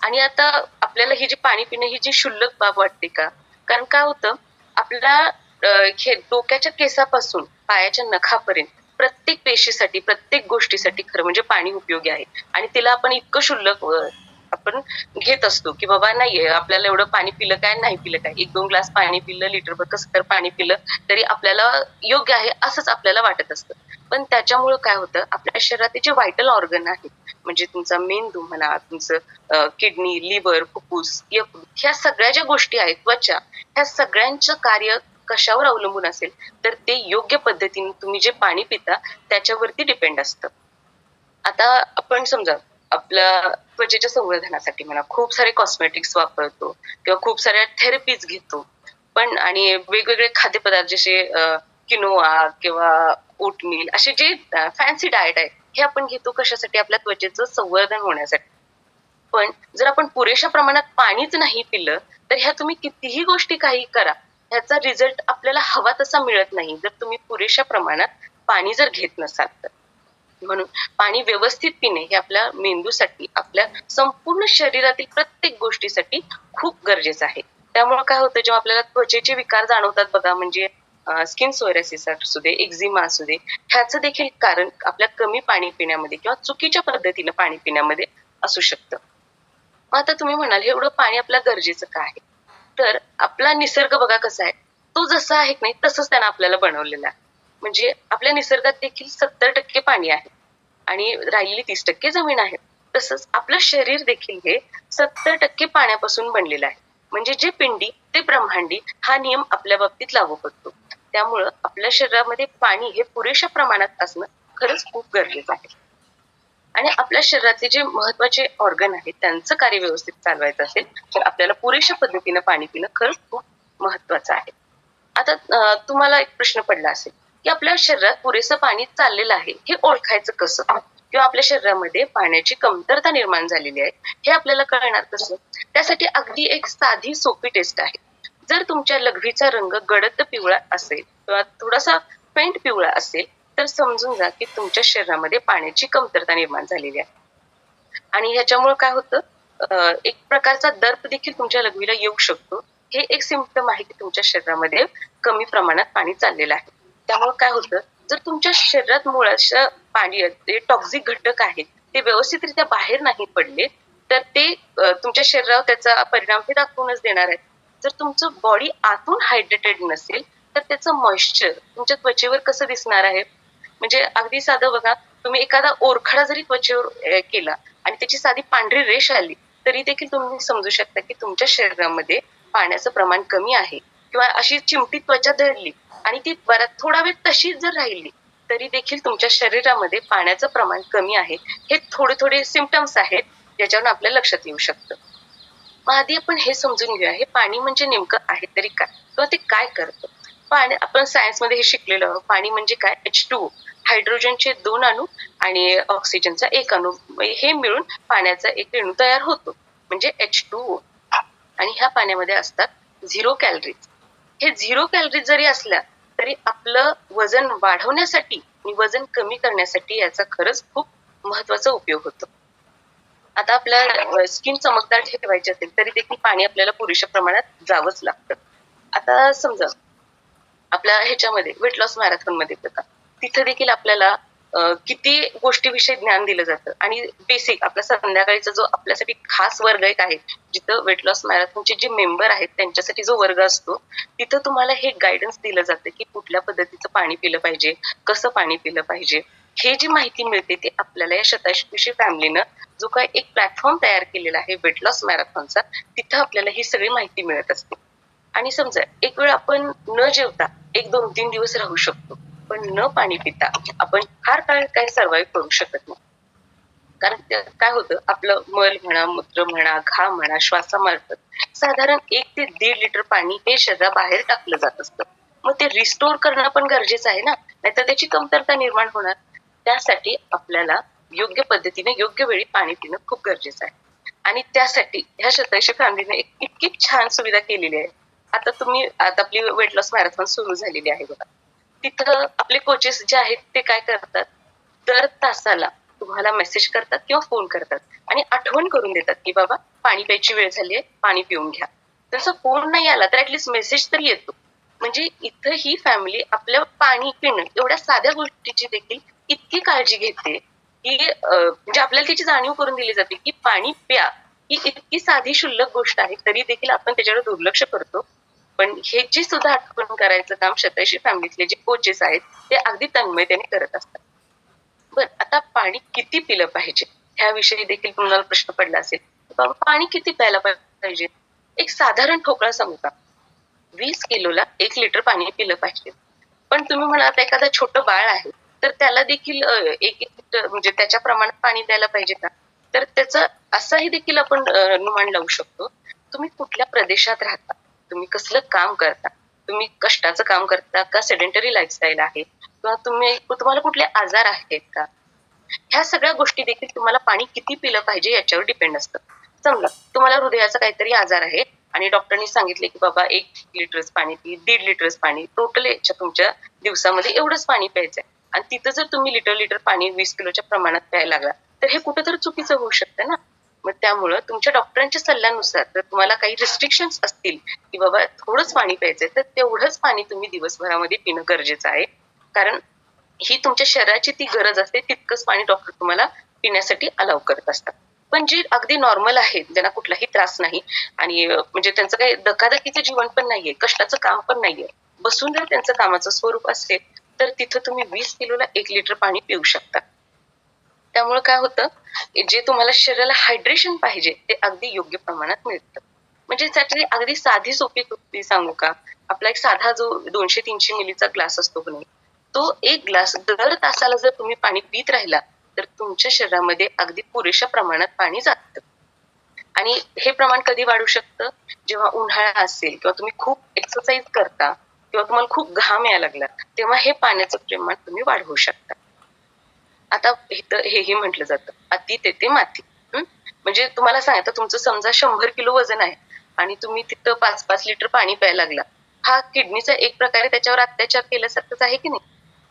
E: आणि आता आपल्याला ही जी पाणी पिणं ही जी क्षुल्लक बाब वाटते का? कारण काय होतं आपल्या डोक्याच्या केसापासून पायाच्या नखापर्यंत प्रत्येक पेशीसाठी प्रत्येक गोष्टीसाठी खरं म्हणजे पाणी उपयोगी आहे आणि तिला आपण इतकं क्षुल्लक आपण घेत असतो की बाबा नाहीये आपल्याला एवढं पाणी पिलं काय नाही पिलं काय, 1-2 ग्लास पाणी पिलं, लिटरभर कसं तर पाणी पिलं तरी आपल्याला योग्य आहे असंच आपल्याला वाटत असतं. पण त्याच्यामुळे काय होतं, आपल्या शरीराचे जे व्हायटल ऑर्गन आहेत म्हणजे तुमचा मेंदू म्हणा, तुमचं किडनी, लिव्हर, फुफ्फुस, यकृत ह्या सगळ्या ज्या गोष्टी आहेत, त्वचा, ह्या सगळ्यांचं कार्य कशावर अवलंबून असेल तर ते योग्य पद्धतीने तुम्ही जे पाणी पिता त्याच्यावरती डिपेंड असतं. आता आपण समजा आपल्या त्वचेच्या संवर्धनासाठी म्हणा खूप सारे कॉस्मेटिक्स वापरतो किंवा खूप साऱ्या थेरपीज घेतो, पण आणि वेगवेगळे खाद्यपदार्थ जसे किनोआ किंवा ओटमील असे जे फॅन्सी डाएट आहे हे आपण घेतो कशासाठी, आपल्या त्वचेचं संवर्धन होण्यासाठी. पण जर आपण पुरेशा प्रमाणात पाणीच नाही पिलं तर ह्या तुम्ही कितीही गोष्टी काही करा, ह्याचा रिझल्ट आपल्याला हवा तसा मिळत नाही जर तुम्ही पुरेशा प्रमाणात पाणी जर घेत नसाल तर. म्हणून पाणी व्यवस्थित पिणे हे आपल्या मेंदूसाठी, आपल्या संपूर्ण शरीरातील प्रत्येक गोष्टीसाठी खूप गरजेचं आहे. त्यामुळे काय होतं, जेव्हा आपल्याला त्वचेचे विकार जाणवतात बघा, म्हणजे स्किन सोयरेसिस असू दे, एक्झिमा असू दे, ह्याचं देखील कारण आपल्या कमी पाणी पिण्यामध्ये किंवा चुकीच्या पद्धतीनं पाणी पिण्यामध्ये असू शकतं. मग आता तुम्ही म्हणाल हे एवढं पाणी आपल्या गरजेचं का आहे, तर आपला निसर्ग बघा कसा आहे, तो जसा आहे नाही तसंच त्यानं आपल्याला बनवलेला आहे. म्हणजे आपल्या निसर्गात देखील 70% पाणी आहे आणि राहिलेली 30% जमीन आहे. तसंच आपलं शरीर देखील हे 70% पाण्यापासून बनलेलं आहे. म्हणजे जे पिंडी ते ब्रह्मांडी हा नियम आपल्या बाबतीत लागू पडतो. त्यामुळं आपल्या शरीरामध्ये पाणी हे पुरेशा प्रमाणात असणं खरंच खूप गरजेचं आहे. आणि आपल्या शरीरातले जे महत्वाचे ऑर्गन आहेत त्यांचं कार्य व्यवस्थित चालवायचं असेल तर आपल्याला पुरेशा पद्धतीनं पाणी पिणं खरंच खूप महत्वाचं आहे. आता तुम्हाला एक प्रश्न पडला असेल की आपल्या शरीरात पुरेसं पाणी चाललेलं आहे हे ओळखायचं कसं, किंवा आपल्या शरीरामध्ये पाण्याची कमतरता निर्माण झालेली आहे हे आपल्याला कळणार कसं. त्यासाठी अगदी एक साधी सोपी टेस्ट आहे. जर तुमच्या लघवीचा रंग गडद पिवळा असेल किंवा थोडासा फेंट पिवळा असेल तर समजून जा की तुमच्या शरीरामध्ये पाण्याची कमतरता निर्माण झालेली आहे. आणि ह्याच्यामुळे काय होतं, एक प्रकारचा दर्प देखील तुमच्या लघवीला येऊ शकतो. हे एक सिम्पटम आहे की तुमच्या शरीरामध्ये कमी प्रमाणात पाणी चाललेलं आहे. त्यामुळे काय होतं, जर तुमच्या शरीरात मुळात पाणी जे टॉक्झिक घटक आहेत ते व्यवस्थितरित्या बाहेर नाही पडले तर ते तुमच्या शरीरावर त्याचा परिणाम हे दाखवूनच देणार आहे. जर तुमचं बॉडी आतून हायड्रेटेड नसेल तर त्याचं मॉइश्चर तुमच्या त्वचेवर कसं दिसणार आहे. म्हणजे अगदी साधं बघा, तुम्ही एखादा ओरखडा जरी त्वचेवर केला आणि त्याची साधी पांढरी रेष आली तरी देखील तुम्ही समजू शकता की तुमच्या शरीरामध्ये पाण्याचं प्रमाण कमी आहे. किंवा अशी चिमटी त्वचा धरली आणि ती बराच थोडा वेळ तशीच जर राहिली तरी देखील तुमच्या शरीरामध्ये पाण्याचं प्रमाण कमी आहे. हे थोडे थोडे सिम्पटम्स आहेत ज्याच्यावरून आपल्या लक्षात येऊ शकतं. मग आधी आपण हे समजून घेऊया, हे पाणी म्हणजे नेमकं आहे तरी काय किंवा ते काय करतं. पाणी आपण सायन्समध्ये हे शिकलेलो आहोत. पाणी म्हणजे काय, H2O, हायड्रोजनचे 2 अणू आणि ऑक्सिजनचा 1 अणू, हे मिळून पाण्याचा एक रेणू तयार होतो म्हणजे H2O. आणि ह्या पाण्यामध्ये असतात 0 कॅलरीज. हे 0 कॅलरीज जरी असल्या तरी आपलं वजन वाढवण्यासाठी आणि वजन कमी करण्यासाठी याचा खरंच खूप महत्वाचा उपयोग होतो. आता आपल्या स्किन चमकदार ठेवायची असेल तरी देखील पाणी आपल्याला पुरेशा प्रमाणात जावंच लागतं. आता समजा आपल्या ह्याच्यामध्ये वेट लॉस मॅरेथॉन मध्ये बघा, तिथे देखील आपल्याला किती गोष्टीविषयी ज्ञान दिलं जातं. आणि बेसिक आपला संध्याकाळीचा जो आपल्यासाठी खास वर्ग एक आहे जिथं वेट लॉस मॅरेथॉनचे जे मेंबर आहेत त्यांच्यासाठी जो वर्ग असतो तिथं तुम्हाला हे गायडन्स दिलं जातं की कुठल्या पद्धतीचं पाणी पिलं पाहिजे, कसं पाणी पिलं पाहिजे. हे जी माहिती मिळते ते आपल्याला या शतायुषी फॅमिलीनं जो काय एक प्लॅटफॉर्म तयार केलेला आहे वेट लॉस मॅरेथॉनचा, तिथं आपल्याला ही सगळी माहिती मिळत असते. आणि समजा एक वेळ आपण न जेवता 1-2-3 दिवस राहू शकतो, पण न पाणी पिता आपण फार काळ काही सर्व्हाइव्ह करू शकत नाही. कारण काय होतं, आपलं मल म्हणा, मूत्र म्हणा, घाम म्हणा, श्वासामार्फत साधारण 1 ते 1.5 लिटर पाणी हे शरीराबाहेर टाकलं जात असतं. मग ते रिस्टोर करणं पण गरजेचं आहे ना, नाहीतर त्याची कमतरता निर्माण होणार. त्यासाठी आपल्याला योग्य पद्धतीने योग्य वेळी पाणी पिणं खूप गरजेचं आहे. आणि त्यासाठी ह्या शतायुषी फॅमिलीने एक इतकी छान सुविधा केलेली आहे. आता आपली वेट लॉस मॅरेथॉन सुरू झालेली आहे बघा, तिथं आपले कोचेस जे आहेत ते काय करतात, दर तासाला तुम्हाला मेसेज करतात किंवा फोन करतात आणि आठवण करून देतात की बाबा पाणी प्यायची वेळ झाली आहे, पाणी पिऊन घ्या. तसं फोन नाही आला तर ऍटलीस्ट मेसेज तरी येतो. म्हणजे इथं ही फॅमिली आपल्या पाणी पिणं एवढ्या साध्या गोष्टीची देखील इतकी काळजी घेते की म्हणजे आपल्याला त्याची जाणीव करून दिली जाते की पाणी प्या, ही इतकी साधी शुल्लक गोष्ट आहे तरी देखील आपण त्याच्यावर दुर्लक्ष करतो. पण ह्याची सुद्धा आठवण करायचं काम शतायशी फॅमिलीतले जे कोचेस आहेत ते अगदी तन्मयतेने करत असतात. बर, आता पाणी किती पिलं पाहिजे ह्याविषयी देखील तुम्हाला प्रश्न पडला असेल. बाबा पाणी किती प्यायला पाहिजे? एक साधारण ठोकळा सांगू का? 20 किलोला 1 लिटर पाणी पिलं पाहिजे. पण तुम्ही म्हणाल एखादा छोटं बाळ आहे तर त्याला देखील 1 लिटर म्हणजे त्याच्या प्रमाणात पाणी द्यायला पाहिजे का? तर त्याचं असाही देखील आपण अनुमान लावू शकतो. तुम्ही कुठल्या प्रदेशात राहता, तुम्ही कसलं काम करता, तुम्ही कष्टाचं काम करता का सेडेंटरी लाईफस्टाईल आहे, किंवा तुम्हाला कुठले आजार आहेत का, ह्या सगळ्या गोष्टी देखील तुम्हाला पाणी किती पिलं पाहिजे याच्यावर डिपेंड असतं. समजा तुम्हाला हृदयाचा काहीतरी आजार आहे आणि डॉक्टरनी सांगितले की बाबा 1 लिटरच पाणी पी, 1.5 लिटरच पाणी, टोटल याच्या तुमच्या दिवसामध्ये एवढंच पाणी प्यायचंय. आणि तिथं जर तुम्ही लिटर पाणी 20 किलोच्या प्रमाणात प्यायला लागला तर हे कुठंतरी चुकीचं होऊ शकतं ना. मग त्यामुळं तुमच्या डॉक्टरांच्या सल्ल्यानुसार जर तुम्हाला काही रिस्ट्रिक्शन्स असतील की बाबा थोडंच पाणी प्यायचंय तर तेवढंच पाणी तुम्ही दिवसभरामध्ये पिणं गरजेचं आहे. कारण ही तुमच्या शरीराची ती गरज असते, तितकंच पाणी डॉक्टर तुम्हाला पिण्यासाठी अलाव करत असतात. पण जे अगदी नॉर्मल आहेत, ज्यांना कुठलाही त्रास नाही आणि म्हणजे त्यांचं काही धकाधकीचं जीवन पण नाहीये, कष्टाचं काम पण नाहीये, बसून जर त्यांचं कामाचं स्वरूप असेल तर तिथं तुम्ही 20 किलोला 1 लिटर पाणी पिऊ शकता. त्यामुळे काय होतं, जे तुम्हाला शरीराला हायड्रेशन पाहिजे ते अगदी योग्य प्रमाणात मिळतं. म्हणजे त्याची अगदी साधी सोपी कृती सांगू का? आपला एक साधा जो 200-300 मिलीचा ग्लास असतो की नाही, तो एक ग्लास दर तासाला जर तुम्ही पाणी पित राहिला तर तुमच्या शरीरामध्ये अगदी पुरेशा प्रमाणात पाणी जातं. आणि हे प्रमाण कधी वाढू शकतं? जेव्हा उन्हाळा असेल किंवा तुम्ही खूप एक्सरसाइज करता किंवा तुम्हाला खूप घाम यायला लागला तेव्हा हे पाण्याचं प्रमाण तुम्ही वाढवू शकता. आता हेही म्हटलं जातं अति तेथे माती. म्हणजे तुम्हाला सांगता तुमचं समजा 100 किलो वजन आहे आणि तुम्ही तिथं 5-5 लिटर पाणी प्यायला लागला, हा किडनीचा एक प्रकारे त्याच्यावर अत्याचार केल्यासारखंच आहे की नाही.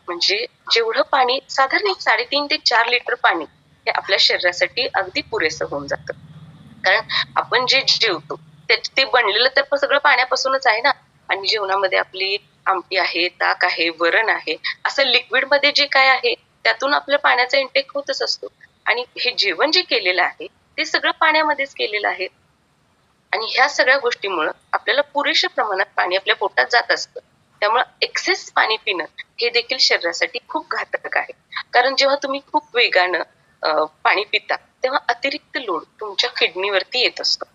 E: म्हणजे जेवढं पाणी साधारण 3.5 ते 4 लिटर पाणी हे आपल्या शरीरासाठी अगदी पुरेसं होऊन जातं. कारण आपण जे जेवतो ते बनलेलं तर सगळं पाण्यापासूनच आहे ना. आणि जेवणामध्ये आपली आमटी आहे, ताक आहे, वरण आहे, असं लिक्विड मध्ये जे काय आहे त्यातून आपल्या पाण्याचा इंटेक होतच असतो. आणि हे जेवण जे केलेलं आहे ते सगळं पाण्यामध्येच केलेलं आहे. आणि ह्या सगळ्या गोष्टीमुळे आपल्याला पुरेशा प्रमाणात पाणी आपल्या पोटात जात असतं. त्यामुळे एक्सेस पाणी पिणं हे देखील शरीरासाठी खूप घातक आहे. कारण जेव्हा तुम्ही खूप वेगानं पाणी पिता तेव्हा अतिरिक्त लोड तुमच्या किडनीवरती येत असतो.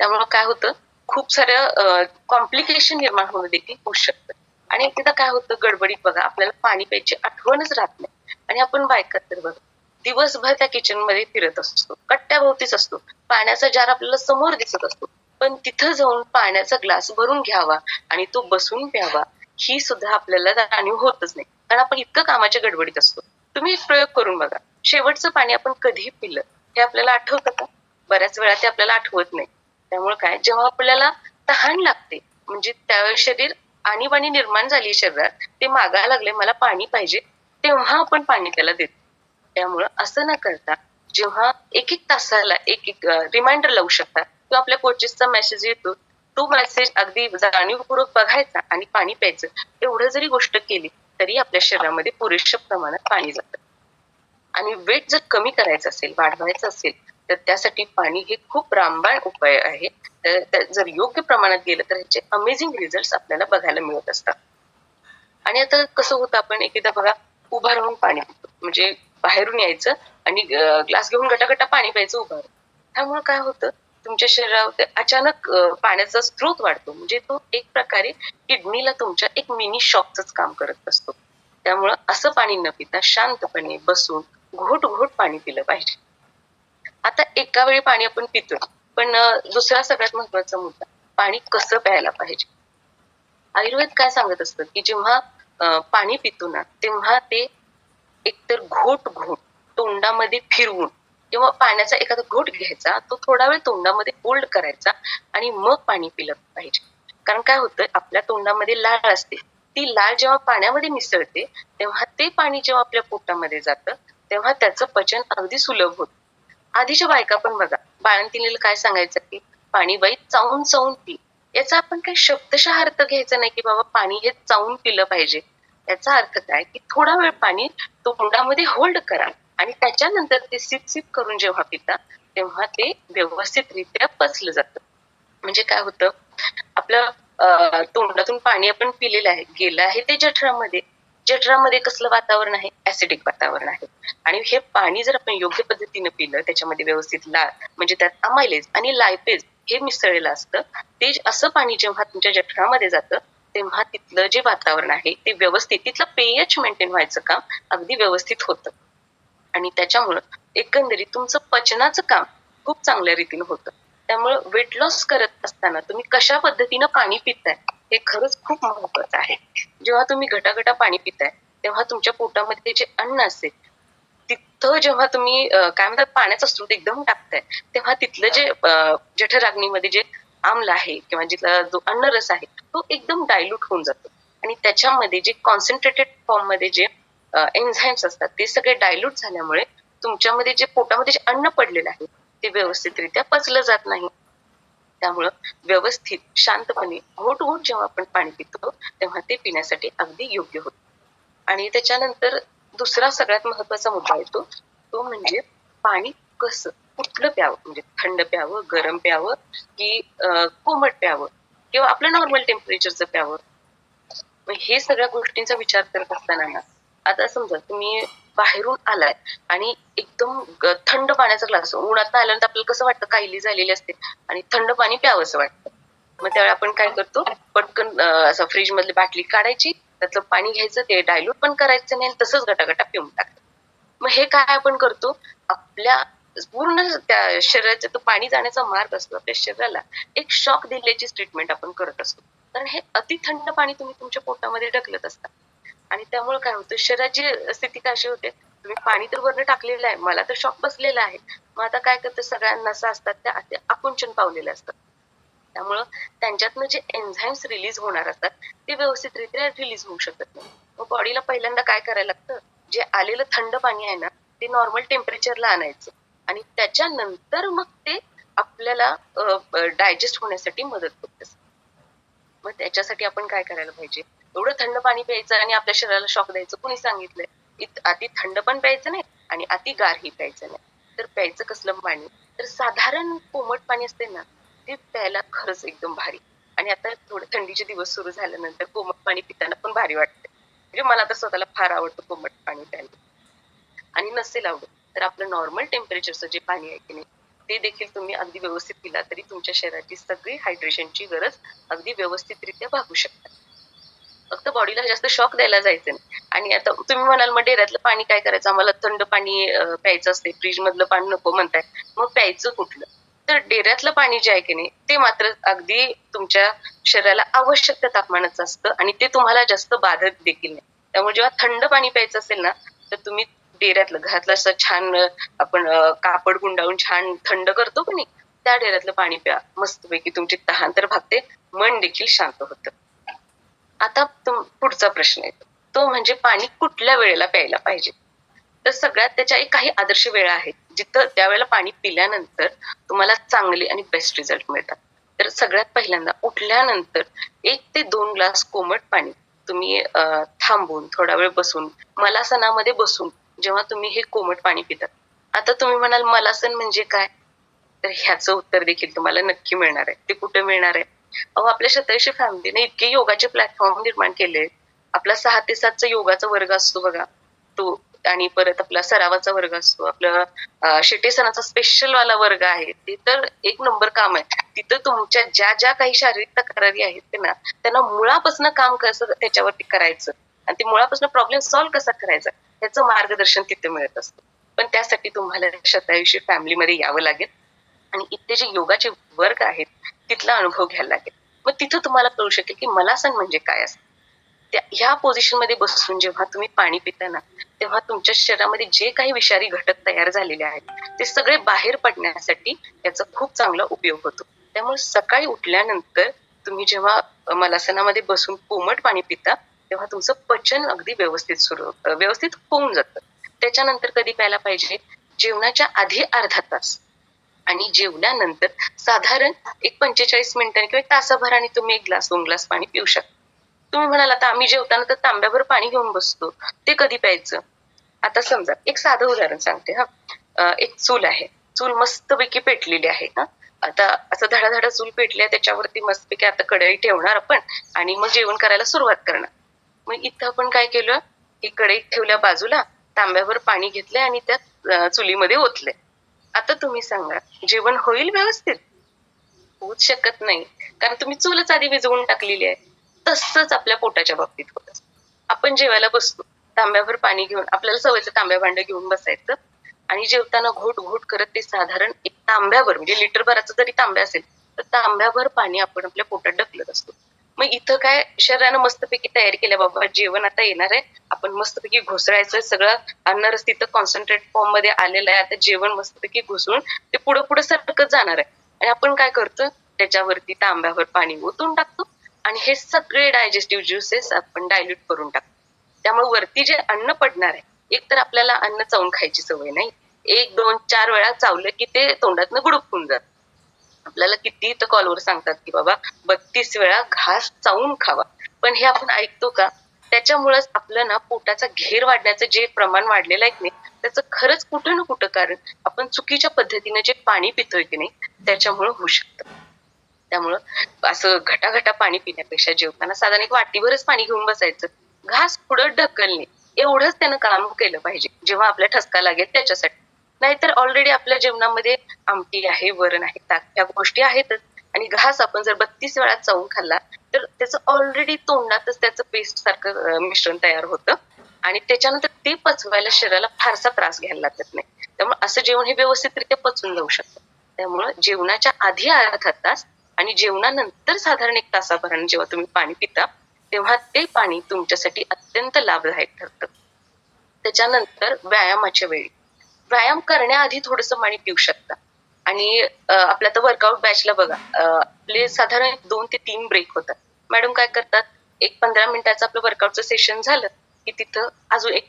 E: त्यामुळे काय होतं, खूप साऱ्या कॉम्प्लिकेशन निर्माण होणं देखील होऊ शकतं. आणि एकदा काय होतं गडबडीत बघा आपल्याला पाणी प्यायची आठवणच राहत नाही आणि आपण बायकात तर बघा दिवसभर त्या किचन मध्ये फिरत असतो, कट्ट्याभोवतीच असतो, पाण्याचा जार आपल्याला समोर दिसत असतो, पण तिथं जाऊन पाण्याचा ग्लास भरून घ्यावा आणि तो बसून प्यावा ही सुद्धा आपल्याला जाणीव होतच नाही. कारण आपण इतकं कामाच्या गडबडीत असतो. तुम्ही एक प्रयोग करून बघा, शेवटचं पाणी आपण कधी पिलं हे आपल्याला आठवतं का? बऱ्याच वेळा ते आपल्याला आठवत नाही. त्यामुळे काय, जेव्हा आपल्याला तहान लागते म्हणजे त्यावेळेस शरीर आणीबाणी निर्माण झाली शरीरात, ते मागायला लागले मला पाणी पाहिजे, तेव्हा आपण पाणी त्याला देतो. त्यामुळं असं न करता जेव्हा 1-1 तासाला एक रिमाइंडर लावू शकता किंवा आपल्या कोचेसचा मेसेज येतो तो मेसेज अगदी जाणीवपूर्वक बघायचा आणि पाणी प्यायचं, एवढं जरी गोष्ट केली तरी आपल्या शरीरामध्ये पुरेशा प्रमाणात पाणी जातं. आणि वेट जर कमी करायचं असेल, वाढवायचं असेल तर त्यासाठी पाणी हे खूप रामबाण उपाय आहे. तर जर योग्य प्रमाणात गेलं तर ह्याचे अमेझिंग रिझल्ट आपल्याला बघायला मिळत असतात. आणि आता कसं होतं, आपण एकदा बघा उभा राहून पाणी पितो, म्हणजे बाहेरून यायचं आणि ग्लास घेऊन गटागटा पाणी प्यायचं उभं राहून. त्यामुळे काय होतं, तुमच्या शरीरावर अचानक पाण्याचा स्रोत वाढतो, म्हणजे तो एक प्रकारे किडनीला तुमच्या एक मिनी शॉकच काम करत असतो. त्यामुळं असं पाणी न पिता शांतपणे बसून घोट घोट पाणी पिलं पाहिजे. आता एका वेळी पाणी आपण पितोय, पण दुसरा सगळ्यात महत्वाचा मुद्दा, पाणी कसं प्यायला पाहिजे. आयुर्वेद काय सांगत असतं की जेव्हा पाणी पितो ना तेव्हा ते एकतर घोट घोट तोंडामध्ये फिरवून किंवा पाण्याचा एखादा घोट घ्यायचा, तो थोडा वेळ तोंडामध्ये होल्ड करायचा आणि मग पाणी पिलं पाहिजे. कारण काय होतं, आपल्या तोंडामध्ये लाळ असते, ती लाळ जेव्हा पाण्यामध्ये मिसळते तेव्हा ते पाणी जेव्हा आपल्या पोटामध्ये जातं तेव्हा त्याचं पचन अगदी सुलभ होतं. आधीच्या बायका पण बघा, बाळंतिणीला काय सांगायचं की पाणी बाई चावून चावून पी. याचा आपण काही शब्दशः अर्थ घ्यायचा नाही की बाबा पाणी हे चावून पिलं पाहिजे. याचा अर्थ काय की थोडा वेळ पाणी तोंडामध्ये होल्ड करा आणि त्याच्यानंतर ते सिप सिप करून जेव्हा पिता तेव्हा ते व्यवस्थितरित्या पचलं जातं. म्हणजे काय होतं, आपलं तोंडातून पाणी आपण पिलेलं आहे, गेलं आहे ते जठरामध्ये. जठरामध्ये कसलं वातावरण आहे? ऍसिडिक वातावरण आहे. आणि हे पाणी जर आपण योग्य पद्धतीनं पिलं, त्याच्यामध्ये व्यवस्थित म्हणजे त्यात अमायलेज आणि लायपेज हे मिसळलेलं असतं. ते असं पाणी जेव्हा तुमच्या जठरामध्ये जातं, तेव्हा तिथलं जे वातावरण आहे ते व्यवस्थित, तिथलं पीएच मेंटेन व्हायचं काम अगदी व्यवस्थित होतं. आणि त्याच्यामुळं एकंदरीत तुमचं पचनाचं काम खूप चांगल्या रीतीनं होतं. त्यामुळं वेट लॉस करत असताना तुम्ही कशा पद्धतीनं पाणी पिताय हे खरंच खूप महत्वाचं आहे. जेव्हा तुम्ही घटाघटा पाणी पिताय, तेव्हा तुमच्या पोटामध्ये जे अन्न असेल, तिथं जेव्हा तुम्ही काय म्हणतात पाण्याचा स्रोत एकदम टाकताय, तेव्हा तिथलं जे जठराग्नीमध्ये जे आम्ल आहे किंवा जिथला जो अन्नरस आहे, तो एकदम डायल्यूट होऊन जातो. आणि त्याच्यामध्ये जे कॉन्सन्ट्रेटेड फॉर्म मध्ये जे एन्झाईम्स असतात, ते सगळे डायल्यूट झाल्यामुळे तुमच्यामध्ये जे पोटामध्ये जे अन्न पडलेलं आहे, ते व्यवस्थितरित्या पचलं जात नाही. त्यामुळं व्यवस्थित शांतपणे घोट घोट जेव्हा आपण पाणी पितो, तेव्हा ते पिण्यासाठी अगदी योग्य होतं. आणि त्याच्यानंतर दुसरा सगळ्यात महत्वाचा मुद्दा येतो, तो म्हणजे पाणी कसं, कुठलं प्यावं, म्हणजे थंड प्यावं, गरम प्यावं की कोमट प्यावं किंवा आपलं नॉर्मल टेम्परेचरचं प्यावं. मग हे सगळ्या गोष्टींचा विचार करत असताना ना, आता समजा तुम्ही बाहेरून आलाय आणि एकदम थंड पाण्याचा ग्लास, उन्हात आल्यानंतर आपल्याला कसं वाटतं, काहिली झालेली असते आणि थंड पाणी प्यावंसं वाटतं. मग त्यावेळी आपण काय करतो, पटकन असं फ्रीज मधली बाटली काढायची, त्यातलं पाणी घ्यायचं, ते डायल्यूट पण करायचं नाही, तसंच गटागटा पिऊन टाकायचं. मग हे काय आपण करतो, आपल्या पूर्ण त्या शरीराचा तो पाणी जाण्याचा मार्ग असतो, आपल्या शरीराला एक शॉक दिल्याची ट्रीटमेंट आपण करत असतो. कारण हे अति थंड पाणी तुम्ही तुमच्या पोटामध्ये ढकलत असता. आणि त्यामुळे काय होतं, शरीराची स्थिती कशी होते, तुम्ही पाणी तर वरनं टाकलेलं आहे, मला तर शॉक बसलेला आहे. मग आता काय करतं, सगळ्या नसा असतात त्या आकुंचन पावलेल्या असतात. त्यामुळं त्यांच्यातनं जे एन्झाईम्स रिलीज होणार असतात, ते व्यवस्थितरित्या रिलीज होऊ शकत नाही. मग बॉडीला पहिल्यांदा काय करायला लागतं, जे आलेलं थंड पाणी आहे ना, ते नॉर्मल टेम्परेचरला आणायचं आणि त्याच्यानंतर मग ते आपल्याला डायजेस्ट होण्यासाठी मदत होते. मग त्याच्यासाठी आपण काय करायला पाहिजे, एवढं थंड पाणी प्यायचं आणि आपल्या शरीराला शॉक द्यायचं कोणी सांगितलंय? अति थंड पण प्यायचं नाही आणि अति गारही प्यायचं नाही. तर प्यायचं कसलं पाणी, तर साधारण कोमट पाणी असते ना, ते प्यायला खरंच एकदम भारी. आणि आता थोडे थंडीचे दिवस सुरू झाल्यानंतर कोमट पाणी पिताना पण भारी वाटते. म्हणजे मला तर स्वतःला फार आवडतं कोमट पाणी प्यायला. आणि नसेल आवडत तर आपलं नॉर्मल टेम्परेचरचं जे पाणी आहे की नाही, ते देखील तुम्ही अगदी व्यवस्थित पिला तरी तुमच्या शरीराची सगळी हायड्रेशनची गरज अगदी व्यवस्थितरित्या भागू शकते. फक्त बॉडीला जास्त शॉक द्यायला जायचं नाही. आणि आता तुम्ही म्हणाल, मग डेऱ्यातलं पाणी काय करायचं, आम्हाला थंड पाणी प्यायचं असते, फ्रीज मधलं पाणी नको म्हणताय, मग प्यायचं कुठलं? तर डेऱ्यातलं पाणी जे आहे की नाही, ते मात्र अगदी तुमच्या शरीराला आवश्यक त्या तापमानाचं असतं आणि ते तुम्हाला जास्त बाधत देखील नाही. त्यामुळे जेव्हा थंड पाणी प्यायचं असेल ना, तर तुम्ही डेऱ्यातलं, घरातलं असं छान आपण कापड गुंडाळून छान थंड करतो की नाही, त्या डेऱ्यातलं पाणी प्या. मस्तपैकी तुमची तहान तर भागते, मन देखील शांत होतं. आता पुढचा प्रश्न येतो, तो म्हणजे पाणी कुठल्या वेळेला प्यायला पाहिजे. तर सगळ्यात त्याच्या काही आदर्श वेळा आहेत, जिथं त्यावेळेला पाणी पिल्यानंतर तुम्हाला चांगले आणि बेस्ट रिझल्ट मिळतात. तर सगळ्यात पहिल्यांदा उठल्यानंतर 1 ते 2 ग्लास कोमट पाणी तुम्ही थांबून थोडा वेळ बसून, मलासनामध्ये बसून जेव्हा तुम्ही हे कोमट पाणी पितात. आता तुम्ही म्हणाल, मलासन म्हणजे काय? तर ह्याचं उत्तर देखील तुम्हाला नक्की मिळणार आहे. ते कुठे मिळणार आहे? अहो, आपल्या शतायुषी फॅमिलीने इतके योगाचे प्लॅटफॉर्म निर्माण केले. आपला 6 ते 7 चा योगाचा वर्ग असतो बघा, तो. आणि परत आपला सरावाचा वर्ग असतो. आपलं शेटेसनाचा स्पेशल वाला वर्ग आहे. ते तर एक नंबर काम आहे. तिथं तुमच्या ज्या ज्या काही शारीरिक तक्रारी आहेत ना, त्यांना मुळापासून काम कसं त्याच्यावरती करायचं आणि ते मुळापासून प्रॉब्लेम सॉल्व्ह कसा करायचा, याचं मार्गदर्शन तिथे मिळत असतं. पण त्यासाठी तुम्हाला शतायुषी फॅमिलीमध्ये यावं लागेल आणि इथे जे योगाचे वर्ग आहेत, तिथला अनुभव घ्यायला लागेल. मग तिथं तुम्हाला कळू शकेल की मलासन म्हणजे काय असतं. ह्या पोझिशन मध्ये बसून जेव्हा तुम्ही पाणी पिता ना, तेव्हा तुमच्या शरीरामध्ये जे काही विषारी घटक तयार झालेले आहेत, ते सगळे बाहेर पडण्यासाठी याचा खूप चांगला उपयोग होतो. त्यामुळे सकाळी उठल्यानंतर तुम्ही जेव्हा मलासनामध्ये बसून कोमट पाणी पिता, तेव्हा तुमचं पचन अगदी व्यवस्थित होऊन जातं. त्याच्यानंतर कधी प्यायला पाहिजे, जेवणाच्या आधी अर्धा तास आणि जेवल्यानंतर साधारण एक 45 मिनिटांनी किंवा 1 तासाभराने तुम्ही 1 ग्लास 2 ग्लास पाणी पिऊ शकता. तुम्ही म्हणाल, आता आम्ही जेवताना तर तांब्याभर पाणी घेऊन बसतो, ते कधी प्यायचं? आता समजा एक साधं उदाहरण सांगते हा. एक चूल आहे, चूल मस्तपैकी पेटलेली आहे ना. आता असं धडाधडा चूल पेटली, त्याच्यावरती मस्तपैकी आता कढई ठेवणार आपण आणि मग जेवण करायला सुरुवात करणार. मग इथं आपण काय केलं की कढईत ठेवल्या बाजूला, तांब्यावर पाणी घेतलंय आणि त्यात चुलीमध्ये ओतलंय. आता तुम्ही सांगा, जेवण होईल व्यवस्थित? होऊच शकत नाही, कारण तुम्ही चूलच आधी विझवून टाकलेली आहे. तसंच आपल्या पोटाच्या बाबतीत होत. आपण जेवायला बसतो, तांब्यावर पाणी घेऊन, आपल्याला सवयचं तांब्या भांड घेऊन बसायचं आणि जेवताना घोट घोट करत ते साधारण एक तांब्यावर, म्हणजे लिटर भराचा जरी तांब्या असेल तर तांब्यावर पाणी आपण आपल्या पोटात ढकलत असतो. मग इथं काय शरीरानं मस्तपैकी तयारी केल्या, बाबा जेवण आता येणार आहे, आपण मस्तपैकी घुसळायचं, सगळं अन्नरस तिथं कॉन्सन्ट्रेट फॉर्म मध्ये आलेलं आहे, आता जेवण मस्तपैकी घुसळून ते पुढं पुढं सरकत जाणार आहे. आणि आपण काय करतो, त्याच्यावरती तांब्यावर पाणी ओतून टाकतो आणि हे सगळे डायजेस्टिव्ह ज्युसेस आपण डायल्यूट करून टाकतो. त्यामुळे वरती जे अन्न पडणार आहे, एक तर आपल्याला अन्न चावून खायची सवय नाही, 1, 2, 4 वेळा चावलं की ते तोंडातनं गुडपून जात. आपल्याला किती तर कॉलवर सांगतात की बाबा 32 वेळा घास चावून खावा, पण हे आपण ऐकतो का? त्याच्यामुळेच आपलं ना पोटाचा घेर वाढण्याचं जे प्रमाण वाढलेलं आहे की नाही, त्याचं खरंच कुठं ना कुठं कारण आपण चुकीच्या पद्धतीने जे पाणी पितोय की नाही त्याच्यामुळे होऊ शकतं. त्यामुळं असं घटाघटा पाणी पिण्यापेक्षा जेवताना साधारण एक वाटीभरच पाणी घेऊन बसायचं, घास पुढं ढकलणे, एवढंच त्यानं काम केलं पाहिजे जेव्हा आपल्या ठसका लागेल त्याच्यासाठी. नाहीतर ऑलरेडी आपल्या जेवणामध्ये आमटी आहे, वरण आहे, ताक, ह्या गोष्टी आहेतच. आणि घास आपण जर 32 वेळा चावून खाल्ला तर त्याचं ऑलरेडी तोंडातच त्याचं पेस्ट सारखं मिश्रण तयार होतं आणि त्याच्यानंतर ते पचवायला शरीराला फारसा त्रास घ्यायला लागत नाही. त्यामुळे असं जेवण हे व्यवस्थितरित्या पचून जाऊ शकतं. त्यामुळं जेवणाच्या आधी अर्धा तास आणि जेवणानंतर साधारण 1 तासाभराने जेव्हा तुम्ही पाणी पिता तेव्हा ते पाणी तुमच्यासाठी अत्यंत लाभदायक ठरतं. त्याच्यानंतर व्यायामाच्या वेळी, व्यायाम करण्याआधी थोडंसं पाणी पिऊ शकता. आणि आपल्या तर वर्कआउट बॅचला बघा, आपले साधारण 2 ते 3 ब्रेक होतात. मॅडम काय करतात, एक 15 मिनिटाचं आपलं वर्कआउटचं सेशन झालं की तिथं अजून एक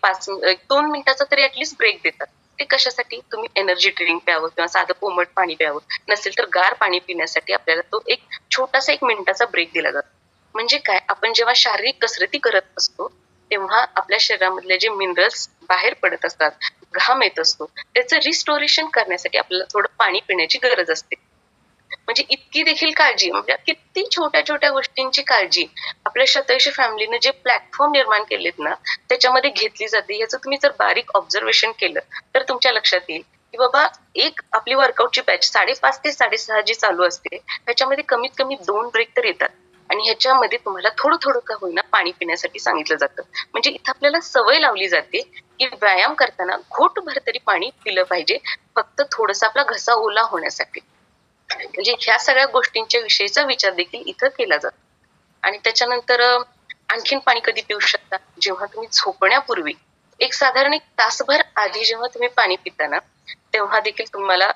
E: 2 मिनिटाचा तरी ऍटलीस्ट ब्रेक देतात. ते कशासाठी, तुम्ही एनर्जी ड्रिंक प्यावं किंवा साधं कोमट पाणी प्यावं, नसेल तर गार पाणी पिण्यासाठी आपल्याला तो एक छोटासा 1 मिनिटाचा ब्रेक दिला जातो. म्हणजे काय, आपण जेव्हा शारीरिक कसरती करत असतो तेव्हा आपल्या शरीरामधले जे मिनरल्स बाहेर पडत असतात, घाम येत असतो, त्याचं रिस्टोरेशन करण्यासाठी आपल्याला थोडं पाणी पिण्याची गरज असते. म्हणजे इतकी देखील काळजी, म्हणजे किती छोट्या छोट्या गोष्टींची काळजी आपल्या शतयशी फॅमिलीने जे प्लॅटफॉर्म निर्माण केलेत ना त्याच्यामध्ये घेतली जाते. याचं तुम्ही जर बारीक ऑब्झर्वेशन केलं तर तुमच्या लक्षात येईल की बाबा एक आपली वर्कआउटची बॅच 5:30 ते 6:30 जी चालू असते त्याच्यामध्ये कमीत कमी 2 ब्रेक तर येतात आणि ह्याच्यामध्ये तुम्हाला थोडं थोडं का होईना पाणी पिण्यासाठी सांगितलं जातं. म्हणजे इथं आपल्याला सवय लावली जाते की व्यायाम करताना घोटभर तरी पाणी पिलं पाहिजे, फक्त थोडंसं आपला घसा ओला होण्यासाठी. म्हणजे ह्या सगळ्या गोष्टींच्या विषयीचा विचार देखील इथं केला जातो. आणि त्याच्यानंतर आणखीन पाणी कधी पिऊ शकता, जेव्हा तुम्ही झोपण्यापूर्वी एक साधारण 1 तासभर आधी जेव्हा तुम्ही पाणी पिता ना तेव्हा देखील तुम्हाला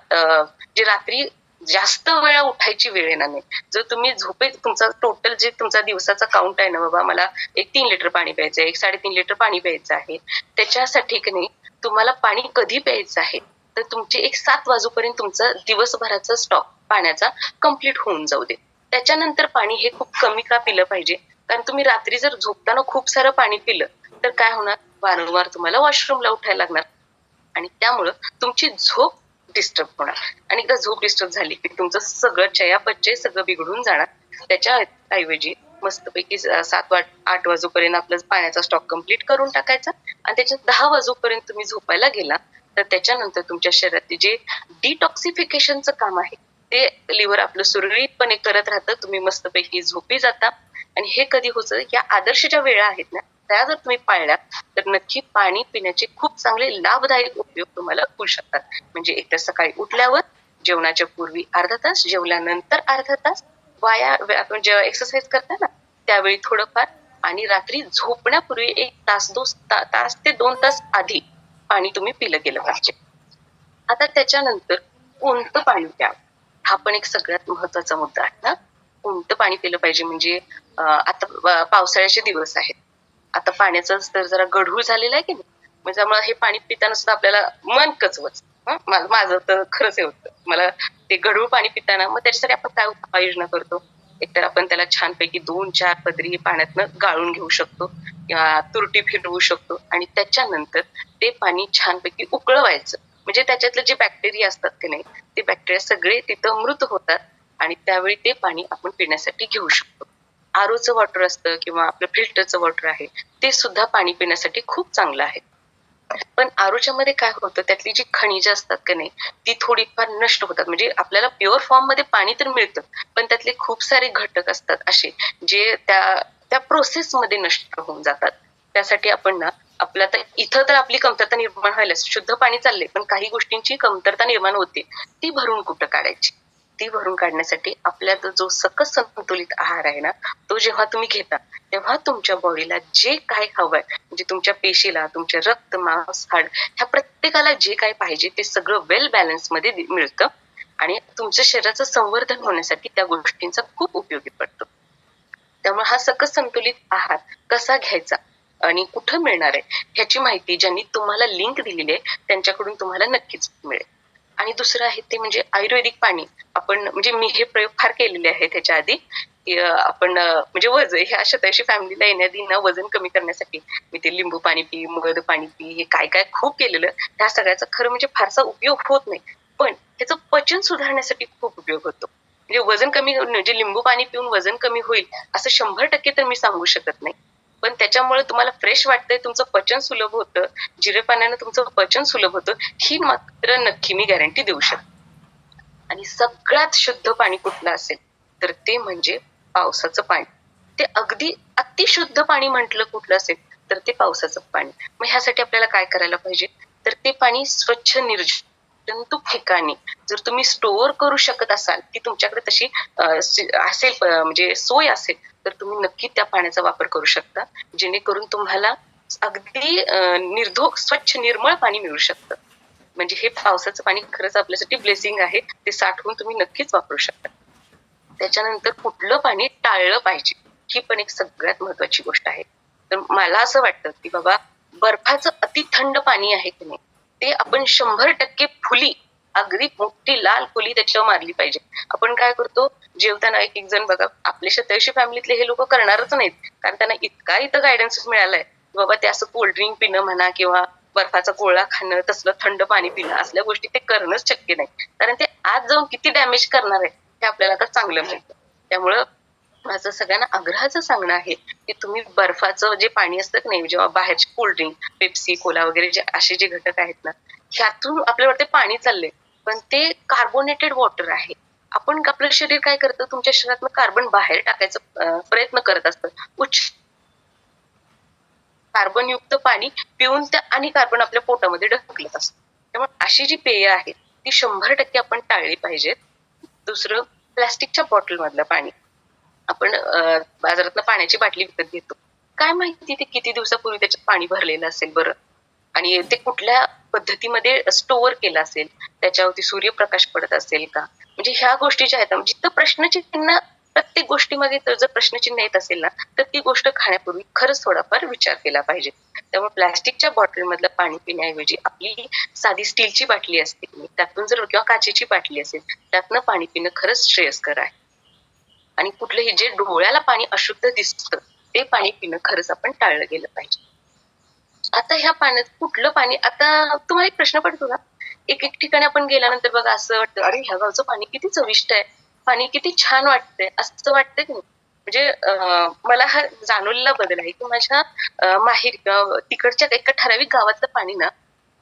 E: जे रात्री जास्त वेळा उठायची वेळ येणार नाही. जर तुम्ही झोपेत तुमचा टोटल जे तुमचा दिवसाचा काउंट आहे ना, बाबा मला एक 3 लिटर पाणी प्यायचं आहे, 1.5 लिटर पाणी प्यायचं आहे, त्याच्यासाठी की नाही तुम्हाला पाणी कधी प्यायचं आहे तर तुमचे एक 7 वाजूपर्यंत तुमचं दिवसभराचा स्टॉक पाण्याचा कम्प्लीट होऊन जाऊ दे. त्याच्यानंतर पाणी हे खूप कमी का पिलं पाहिजे, कारण तुम्ही रात्री जर झोपताना खूप सारं पाणी पिलं तर काय होणार, वारंवार तुम्हाला वॉशरूमला उठायला लागणार आणि त्यामुळं तुमची झोप डिस्टर्ब होणार आणि एकदा झोप डिस्टर्ब झाली की तुमचं सगळं चयापचय सगळं बिघडून जाणार. त्याच्या ऐवजी मस्तपैकी 7-8 वाजूपर्यंत आपलं पाण्याचा स्टॉक कम्प्लीट करून टाकायचा आणि त्याच्यात 10 वाजूपर्यंत तुम्ही झोपायला गेला तर त्याच्यानंतर तुमच्या शरीरात जे डिटॉक्सिफिकेशनचं काम आहे ते लिव्हर आपलं सुरळीतपणे करत राहतं, तुम्ही मस्तपैकी झोपी जाता. आणि हे कधी होतं, या आदर्श ज्या वेळा आहेत ना त्या जर तुम्ही पाळल्या तर नक्की पाणी पिण्याचे खूप चांगले लाभदायक उपयोग तुम्हाला होऊ शकतात. म्हणजे एकतर सकाळी उठल्यावर, जेवणाच्या पूर्वी अर्धा तास, जेवल्यानंतर अर्धा तास, आपण जेव्हा एक्सरसाइज करता ना त्यावेळी थोडंफार, आणि रात्री झोपण्यापूर्वी 1 तास 2 तास ते 2 तास आधी पाणी तुम्ही पिलं गेलं पाहिजे. आता त्याच्यानंतर कोणतं पाणी प्यावं, हा पण एक सगळ्यात महत्वाचा मुद्दा आहे ना. कोणतं पाणी पिलं पाहिजे, म्हणजे आता पावसाळ्याचे दिवस आहेत, आता पाण्याचं स्तर जरा गढूळ झालेलं आहे की नाही, म्हणजे त्यामुळे हे पाणी पिताना सुद्धा आपल्याला मन कचवच. माझं तर खरंच हे होतं, मला ते गढूळ पाणी पिताना, मग त्याच्यासाठी आपण काय उपाययोजना करतो, एकतर आपण त्याला छानपैकी 2-4 पदरी पाण्यातनं गाळून घेऊ शकतो किंवा तुरटी फिरवू शकतो आणि त्याच्यानंतर ते पाणी छानपैकी उकळवायचं म्हणजे त्याच्यातले जे बॅक्टेरिया असतात की नाही, ते बॅक्टेरिया सगळे तिथं मृत होतात आणि त्यावेळी ते पाणी आपण पिण्यासाठी घेऊ शकतो. आरोचं वॉटर असतं किंवा आपलं फिल्टरचं वॉटर आहे, ते सुद्धा पाणी पिण्यासाठी खूप चांगलं आहे. पण आरोच्या मध्ये काय होतं, त्यातली जी खनिज असतात की नाही, ती थोडीफार नष्ट होतात. म्हणजे आपल्याला प्युअर फॉर्म मध्ये पाणी तर मिळतं, पण त्यातले खूप सारे घटक असतात असे जे त्या त्या प्रोसेस मध्ये नष्ट होऊन जातात. त्यासाठी आपण ना, आपलं आता इथं तर आपली कमतरता निर्माण व्हायला शुद्ध पाणी चाललंय, पण काही गोष्टींची कमतरता निर्माण होते. ती भरून कुठं काढायची? ती भरून काढण्यासाठी आपल्यात जो सकस संतुलित आहार आहे ना, तो जेव्हा तुम्ही घेता, तेव्हा तुमच्या बॉडीला जे काय हवंय, म्हणजे तुमच्या पेशीला, तुमच्या रक्त, मांस, हाड ह्या प्रत्येकाला जे काय पाहिजे ते सगळं वेल बॅलन्स मध्ये मिळतं आणि तुमच्या शरीराचं संवर्धन होण्यासाठी त्या गोष्टींचा खूप उपयोगी पडतो. त्यामुळे हा सकस संतुलित आहार कसा घ्यायचा आणि कुठं मिळणार आहे ह्याची माहिती ज्यांनी तुम्हाला लिंक दिलेली आहे त्यांच्याकडून तुम्हाला नक्कीच मिळेल. आणि दुसरं आहे ते म्हणजे आयुर्वेदिक पाणी. आपण म्हणजे मी हे प्रयोग फार केलेले आहेत ह्याच्या आधी, की आपण म्हणजे वजन ह्या शतायुषी फॅमिलीला येण्याआधी ना वजन कमी करण्यासाठी मी ते लिंबू पाणी पी, मध पाणी पी, हे काय काय खूप केलेलं. ह्या सगळ्याचा खरं म्हणजे फारसा उपयोग होत नाही, पण त्याचं पचन सुधारण्यासाठी खूप उपयोग होतो. म्हणजे वजन कमी म्हणजे लिंबू पाणी पिऊन वजन कमी होईल असं 100% तर मी सांगू शकत नाही, पण त्याच्यामुळे तुम्हाला फ्रेश वाटतंय, तुमचं पचन सुलभ होतं, जिरे पाण्यानं तुमचं पचन सुलभ होतं, ही मात्र नक्की मी गॅरंटी देऊ शकते. आणि सगळ्यात शुद्ध पाणी कुठलं असेल तर ते म्हणजे पावसाचं पाणी. ते अगदी अतिशुद्ध पाणी म्हटलं कुठलं असेल तर ते पावसाचं पाणी. मग ह्यासाठी आपल्याला काय करायला पाहिजे, तर ते पाणी स्वच्छ निर्जंतुक ठिकाणी जर तुम्ही स्टोअर करू शकत असाल, की तुमच्याकडे तशी असेल म्हणजे सोय असेल, तर तुम्ही नक्की त्या पाण्याचा वापर करू शकता, जेणेकरून तुम्हाला अगदी निर्धोक स्वच्छ निर्मळ पाणी मिळू शकतं. म्हणजे हे पावसाचं पाणी खरंच आपल्यासाठी ब्लेसिंग आहे, ते साठवून तुम्ही नक्कीच वापरू शकता. त्याच्यानंतर कुठलं पाणी टाळलं पाहिजे, ही पण एक सगळ्यात महत्वाची गोष्ट आहे. तर मला असं वाटतं की बाबा, बर्फाचं अति थंड पाणी आहे की नाही, ते आपण 100% फुली अगदी मोठी लाल फुली त्याच्यावर मारली पाहिजे. आपण काय करतो, जेवताना एक एक जण बघा, आपल्या शतायुषी फॅमिलीतले हे लोक करणारच नाहीत, कारण त्यांना इतका इथं गायडन्स मिळालाय बाबा, ते असं कोल्ड्रिंक पिणं म्हणा किंवा बर्फाचा गोळा खाणं, तसलं थंड पाणी पिणं, असल्या गोष्टी ते करणंच शक्य नाही, कारण ते आज जाऊन किती डॅमेज करणार आहे हे आपल्याला आता चांगलं माहिती. त्यामुळं माझं सगळ्यांना आग्रहाचं सांगणं आहे की तुम्ही बर्फाचं जे पाणी असतं की नाही, जेव्हा बाहेरचे कोल्ड्रिंक, पेप्सी, कोला वगैरे जे असे जे घटक आहेत ना, ह्यातून आपल्याला वाटते पाणी चाललंय, पण ते कार्बोनेटेड वॉटर आहे. आपण आपलं शरीर काय करतं, तुमच्या शरीरातनं कार्बन बाहेर टाकायचा प्रयत्न करत असतं, उच्च कार्बनयुक्त पाणी पिऊन त्या आणि कार्बन आपल्या पोटामध्ये ढकलत असतो. त्यामुळे अशी जी पेय आहेत ती 100% आपण टाळली पाहिजेत. दुसरं, प्लास्टिकच्या बॉटल मधलं पाणी. आपण बाजारातनं पाण्याची बाटली विकत घेतो, काय माहिती ते किती दिवसापूर्वी त्याच्यात पाणी भरलेलं असेल बरं, आणि ते कुठल्या पद्धतीमध्ये स्टोअर केलं असेल, त्याच्यावरती सूर्यप्रकाश पडत असेल का, म्हणजे ह्या गोष्टी ज्या आहेत, जिथं प्रश्नचिन्ह प्रत्येक गोष्टीमध्ये जर प्रश्नचिन्ह येत असेल ना, तर ती गोष्ट खाण्यापूर्वी खरंच थोडाफार विचार केला पाहिजे. त्यामुळे प्लास्टिकच्या बॉटल मधलं पाणी पिण्याऐवजी आपली साधी स्टीलची बाटली असते, त्यातून जर किंवा काचेची बाटली असेल, त्यातनं पाणी पिणं खरंच श्रेयस्कर आहे. आणि कुठलंही जे डोळ्याला पाणी अशुद्ध दिसतं ते पाणी पिणं खरंच आपण टाळलं गेलं पाहिजे. आता ह्या पाण्यात कुठलं पाणी, आता तुम्हाला एक प्रश्न पडतो ना, एक एक ठिकाणी आपण गेल्यानंतर बघा असं वाटतं, अरे ह्या गावचं पाणी किती चविष्ट आहे, पाणी किती छान वाटतंय, असं वाटतंय की नाही. म्हणजे मला हा जाणवलेला बदल आहे की माझ्या माहेर तिकडच्या एका ठराविक गावातलं पाणी ना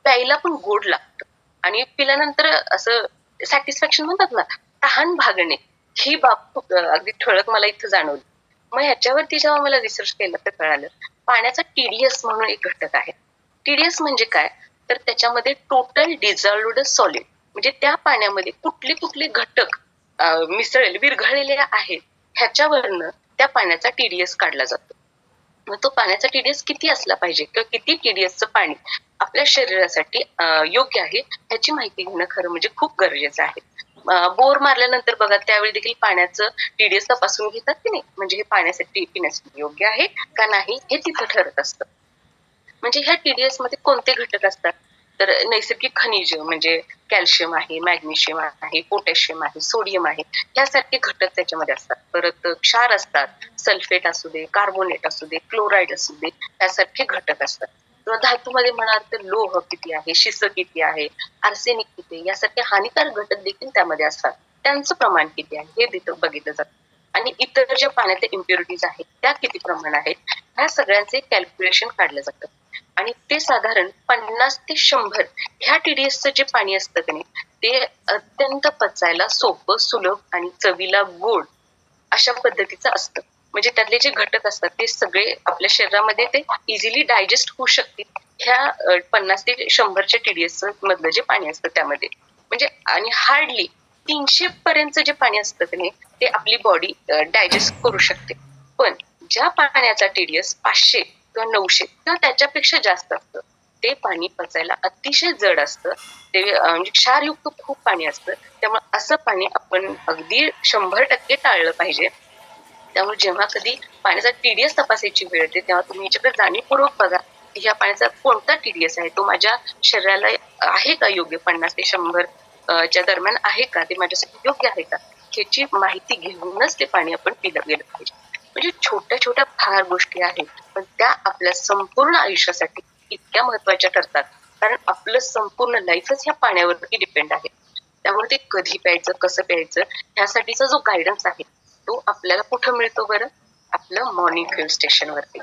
E: प्यायला पण गोड लागतं आणि पिल्यानंतर असं सॅटिस्फॅक्शन म्हणतात ना, तहान भागणे, ही बाब खूप अगदी ठळक मला इथं जाणवली. मग ह्याच्यावरती जेव्हा मला रिसर्च केलं तर कळालं, पाण्याचा TDS म्हणून एक घटक आहे. TDS म्हणजे काय, तर त्याच्यामध्ये टोटल डिझॉल्व्ड सॉलिड, म्हणजे त्या पाण्यामध्ये कुठले कुठले घटक मिसळलेले विरघळलेले आहेत ह्याच्यावरनं त्या पाण्याचा TDS काढला जातो. मग तो पाण्याचा TDS किती असला पाहिजे किंवा किती TDSचं पाणी आपल्या शरीरासाठी योग्य आहे ह्याची माहिती घेणं खरं म्हणजे खूप गरजेचं आहे. बोर मारल्यानंतर बघा, त्यावेळी देखील पाण्याचं TDS तपासून घेतात की नाही, म्हणजे हे पाण्यासाठी पिण्यासाठी योग्य आहे का नाही हे तिथं ठरत असतं. म्हणजे ह्या TDS मध्ये कोणते घटक असतात, तर नैसर्गिक खनिज म्हणजे कॅल्शियम आहे, मॅग्नेशियम आहे, पोटॅशियम आहे, सोडियम आहे, यासारखे घटक त्याच्यामध्ये असतात. परत क्षार असतात, सल्फेट असू दे, कार्बोनेट असू दे, क्लोराईड असू दे, यासारखे घटक असतात. किंवा धातूमध्ये म्हणाल तर लोह किती आहे, शिस किती आहे, आर्सेनिक किती आहे, यासारखे हानिकारक घटक देखील त्यामध्ये असतात. त्यांचं प्रमाण किती आहे हे तिथं बघितलं जातं. आणि इतर ज्या पाण्यातल्या इम्प्युरिटीज आहेत त्या किती प्रमाण आहेत, ह्या सगळ्यांचे कॅल्क्युलेशन काढलं जातं. आणि ते साधारण 50 ते 100 ह्या TDSचं जे पाणी असतं की नाही, ते अत्यंत पचायला सोपं, सुलभ आणि चवीला गोड अशा पद्धतीचं असतं. म्हणजे त्यातले जे घटक असतात ते सगळे आपल्या शरीरामध्ये ते इझिली डायजेस्ट होऊ शकतील ह्या 50 ते 100 TDS मधलं जे पाणी असतं त्यामध्ये. म्हणजे आणि हार्डली 300 पर्यंत जे पाणी असतं की नाही, ते आपली बॉडी डायजेस्ट करू शकते. पण ज्या पाण्याचा TDS 500 किंवा 900 किंवा त्याच्यापेक्षा जास्त असतं, ते पाणी पचायला अतिशय जड असतं. ते म्हणजे क्षारयुक्त खूप पाणी असतं. त्यामुळे असं पाणी आपण अगदी 100% टाळलं पाहिजे. त्यामुळे जेव्हा कधी पाण्याचा TDS तपासायची वेळ येते, तेव्हा तुम्ही याच्याकडे जाणीवपूर्वक बघा की ह्या पाण्याचा कोणता TDS आहे, तो माझ्या शरीराला आहे का योग्य, 50 ते 100 च्या दरम्यान आहे का, ते माझ्यासाठी योग्य आहे का, ह्याची माहिती घेऊनच ते पाणी आपण पिलं गेलं पाहिजे. म्हणजे छोट्या छोट्या फार गोष्टी आहेत, पण त्या आपल्या संपूर्ण आयुष्यासाठी इतक्या महत्वाच्या ठरतात, कारण आपलं संपूर्ण लाईफच ह्या पाण्यावरती डिपेंड आहे. त्यामुळे ते कधी प्यायचं, कसं प्यायचं, ह्यासाठीचा जो गायडन्स आहे तो आपल्याला कुठं मिळतो बरं? आपलं मॉर्निंग फ्युल स्टेशन वरती.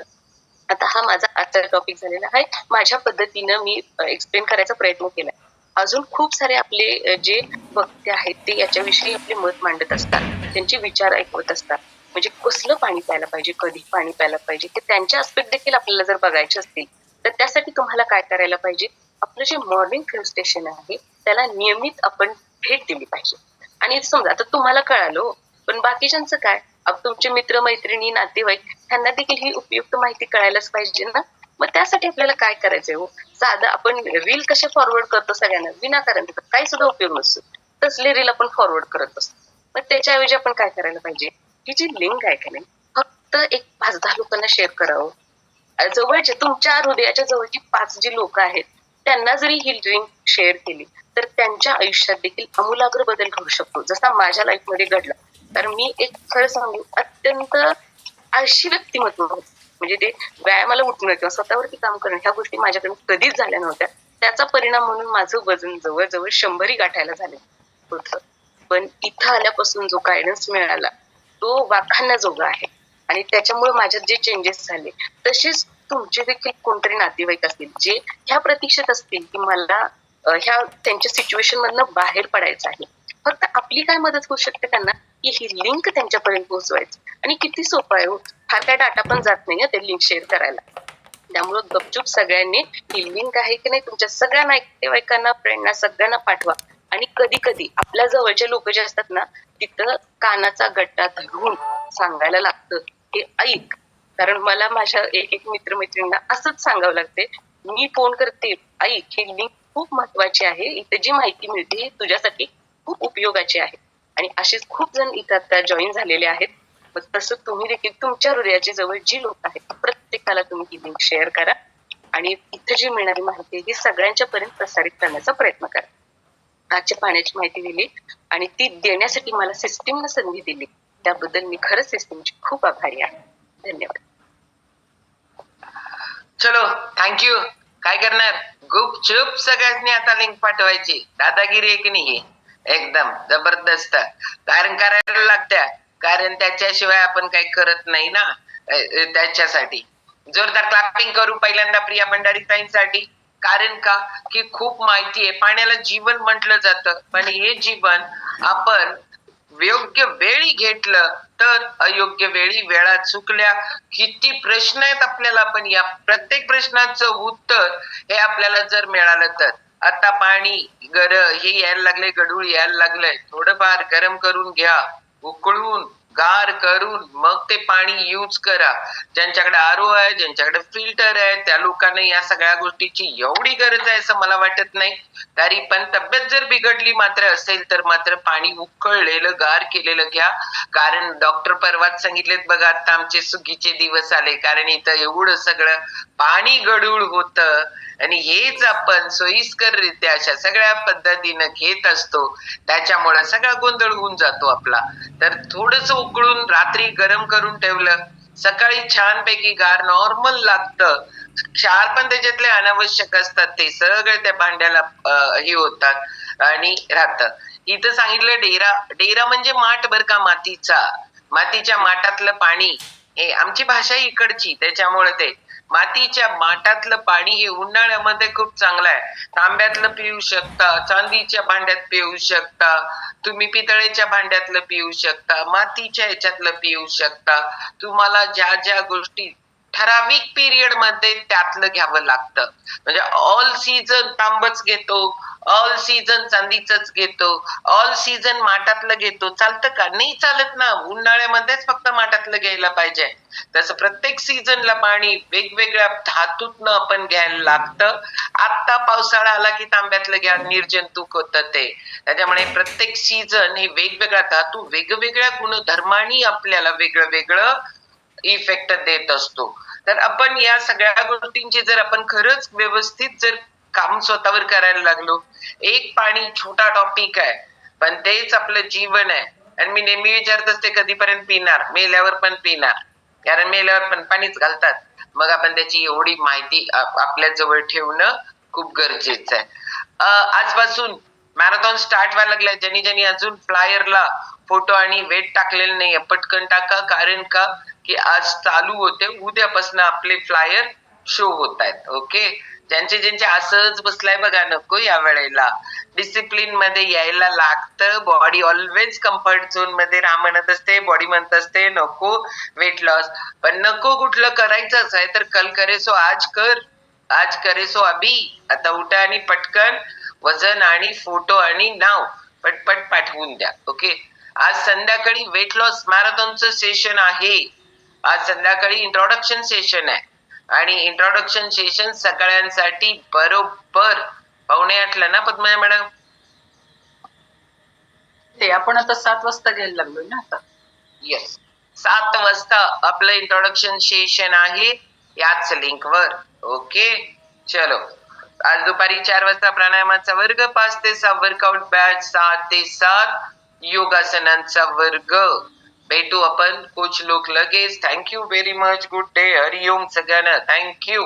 E: आता हा माझा आजचा टॉपिक झालेला आहे. माझ्या पद्धतीनं मी एक्सप्लेन करायचा प्रयत्न केलाय. अजून खूप सारे आपले जे वक्ते आहेत ते याच्याविषयी आपले मत मांडत असतात, त्यांचे विचार ऐकवत असतात. म्हणजे कसलं पाणी प्यायला पाहिजे, कधी पाणी प्यायला पाहिजे, ते त्यांचे आस्पेक्ट देखील आपल्याला जर बघायचे असतील तर त्यासाठी तुम्हाला काय करायला पाहिजे, आपलं जे मॉर्निंग फ्युल स्टेशन आहे त्याला नियमित आपण भेट दिली पाहिजे. आणि समजा आता तुम्हाला कळालं हो, पण बाकीच्यांचं काय? अब तुमचे मित्र मैत्रिणी नातेवाईक ह्यांना देखील ही उपयुक्त माहिती कळायलाच पाहिजे ना. मग त्यासाठी आपल्याला काय करायचंय हो, साधं आपण रील कसे फॉरवर्ड करतो सगळ्यांना विनाकारण, काही सुद्धा उपयोग नसतो, तसले रील आपण फॉरवर्ड करत असतो. मग त्याच्याऐवजी आपण काय करायला पाहिजे, ही जी लिंक आहे का नाही, फक्त एक 5-10 लोकांना शेअर करावं. जवळचे तुमच्या हृदयाच्या जवळची 5 जी लोक आहेत त्यांना जरी ही लिंक शेअर केली तर त्यांच्या आयुष्यात देखील आमूलाग्र बदल घडू शकतो, जसा माझ्या लाईफ मध्ये घडला. कारण मी एक खरं सांगू, अत्यंत आळशी व्यक्तिमत्व होतं. म्हणजे ते व्यायामाला उठणं किंवा स्वतःवरती काम करणं ह्या गोष्टी माझ्याकडून कधीच झाल्या नव्हत्या. त्याचा परिणाम म्हणून माझं वजन जवळजवळ 100 गाठायला झालं होतं. पण इथं आल्यापासून जो गायडन्स मिळाला तो वाखाणण्याजोगा आहे. आणि त्याच्यामुळे माझ्यात जे चेंजेस झाले, तसेच तुमचे देखील कोणतरी नातेवाईक असतील जे ह्या प्रतीक्षेत असतील की मला ह्या त्यांच्या सिच्युएशन मधनं बाहेर पडायचं आहे. फक्त आपली काय मदत होऊ शकते त्यांना, की ही लिंक त्यांच्यापर्यंत पोहोचवायची. आणि किती सोपं आहे हो, फार काय डाटा पण जात नाही ते लिंक शेअर करायला. त्यामुळे गपचूप सगळ्यांनी ही लिंक आहे की नाही तुमच्या सगळ्या नातेवाईकांना, फ्रेंडना, सगळ्यांना पाठवा. आणि कधी कधी आपल्या जवळचे लोक जे असतात ना, तिथं कानाचा गट्टा धरून सांगायला लागतं हे ऐक. कारण मला माझ्या एक मित्रमैत्रिणींना असंच सांगावं लागते, मी फोन करते, ऐक ही लिंक खूप महत्वाची आहे, इथे जी माहिती मिळते ही तुझ्यासाठी खूप उपयोगाची आहे. आणि असेच खूप जण इथं आता जॉईन झालेले आहेत. मग तसं तुम्ही देखील तुमच्या हृदयाच्या जवळ जी लोक आहेत प्रत्येकाला तुम्ही ही लिंक शेअर करा आणि इथे जी मिळणारी माहिती आहे ही सगळ्यांच्या पर्यंत प्रसारित करण्याचा प्रयत्न करा. आजच्या पाण्याची माहिती दिली आणि ती देण्यासाठी मला सिस्टीमनं संधी दिली, त्याबद्दल मी खरंच सिस्टीमची खूप आभारी आहे. धन्यवाद.
A: चलो थँक्यू. काय करणार, गुपचूप सगळ्यांनी आता लिंक पाठवायची. दादागिरी आहे की नाही, एकदम जबरदस्त. कारण करायला लागत्या, कारण त्याच्याशिवाय आपण काही करत नाही ना. त्याच्यासाठी जोरदार क्लॅपिंग करू पहिल्यांदा प्रिया भंडारी ताईंसाठी. कारण का की खूप माहिती आहे. पाण्याला जीवन म्हटलं जातं, पण हे जीवन आपण योग्य वेळी घेतलं तर अयोग्य वेळी, वेळा चुकल्या, किती प्रश्न आहेत आपल्याला, पण या प्रत्येक प्रश्नाचं उत्तर हे आपल्याला जर मिळालं तर. आता पाणी हे यायला लागले, गढूळ यायला लागलंय, थोडंफार गरम करून घ्या, उकळून गार करून मग ते पाणी यूज करा. ज्यांच्याकडे आरो आहे, ज्यांच्याकडे फिल्टर आहे, त्या लोकांना या सगळ्या गोष्टीची एवढी गरज आहे असं मला वाटत नाही. तरी पण तब्येत जर बिघडली मात्र असेल तर मात्र पाणी उकळलेलं गार केलेलं घ्या. कारण डॉक्टर परवाच सांगितलेत बघा, आता आमचे सुगीचे दिवस आले, कारण इथं एवढं सगळं पाणी गढूळ होतं आणि हेच आपण सोयीस्कररित्या अशा सगळ्या पद्धतीनं घेत असतो, त्याच्यामुळे सगळा गोंधळ होऊन जातो आपला. तर थोडस उकळून रात्री गरम करून ठेवलं सकाळी छानपैकी गार नॉर्मल लागतं, क्षार पण त्याच्यातले अनावश्यक असतात, ते सगळे त्या भांड्याला हे होतात आणि राहतं. इथं सांगितलं डेरा. डेरा म्हणजे माठ बर का, मातीच्या माठातलं पाणी. हे आमची भाषा इकडची, त्याच्यामुळे ते मातीच्या माठातलं पाणी हे उन्हाळ्यामध्ये खूप चांगलं आहे. तांब्यातलं पिऊ शकता, चांदीच्या भांड्यात पिऊ शकता, तुम्ही पितळेच्या भांड्यातलं पिऊ शकता, मातीच्या ह्याच्यातलं पिऊ शकता. तुम्हाला ज्या ज्या गोष्टी ठराविक पिरियड मध्ये त्यातलं घ्यावं लागतं. म्हणजे ऑल सीझन तांबच घेतो, ऑल सीझन चांदीच घेतो, ऑल सीझन माठातलं घेतो, चालतं का? नाही चालत ना. उन्हाळ्यामध्येच फक्त माठातलं घ्यायला पाहिजे. तसं प्रत्येक सीझनला पाणी वेगवेगळ्या धातूतनं आपण घ्यायला लागतं. आता पावसाळा आला की तांब्यातलं घ्या, निर्जंतुक होतं ते. त्याच्यामुळे प्रत्येक सीझन हे वेगवेगळा धातू वेगवेगळ्या गुणधर्मानी आपल्याला वेगळं वेगळं इफेक्ट देत असतो. तर आपण या सगळ्या गोष्टींची जर आपण खरंच व्यवस्थित जर काम स्वतःवर करायला लागलो, एक पाणी छोटा टॉपिक आहे पण तेच आपलं जीवन आहे. आणि मी नेहमी विचारत असते कधीपर्यंत पिणार, मेल्यावर पण पिणार, कारण मेल्यावर पण पाणीच घालतात. मग आपण त्याची एवढी माहिती आपल्या जवळ ठेवणं खूप गरजेचं आहे. आजपासून मॅरेथॉन स्टार्ट व्हायला लागलाय. ज्यांनी अजून फ्लायरला फोटो आणि वेट टाकलेले नाहीये, पटकन टाका. कारण का की आज चालू होते, उद्यापासून आपले फ्लायर शो होत आहेत. ओके, ज्यांचे असंच बसलाय बघा, नको या वेळेला. डिसिप्लिन मध्ये यायला लागतं. बॉडी ऑलवेज कम्फर्ट झोन मध्ये राहा म्हणत असते, बॉडी म्हणत असते नको वेट लॉस. पण नको कुठलं करायचंच आहे तर कल करे सो आज कर, आज करे सो अभी. आता उठा आणि पटकन वजन आणि फोटो आणि नाव पटपट पाठवून द्या. ओके, आज संध्याकाळी वेट लॉस मॅरेथॉनचं सेशन आहे. आज संध्याकाळी इंट्रोडक्शन सेशन आहे आणि इंट्रोडक्शन सेशन सगळ्यांसाठी बरोबर 7:45 ना पद्मजा मॅडम?
B: ते आपण आता 7 वाजता घ्यायला लागलोय ना आता.
A: येस, 7 वाजता आपलं इंट्रोडक्शन सेशन आहे याच लिंक वर. ओके, चलो. आज दुपारी 4 वाजता प्राणायामाचा वर्ग, 5 ते 6 वर्कआउट बॅच, 6 ते 7 योगासनांचा वर्ग. भेटू आपण कोच लोक लगेच. Thank you very much. Good day. Hariom सगळ्यांना. थँक्यू.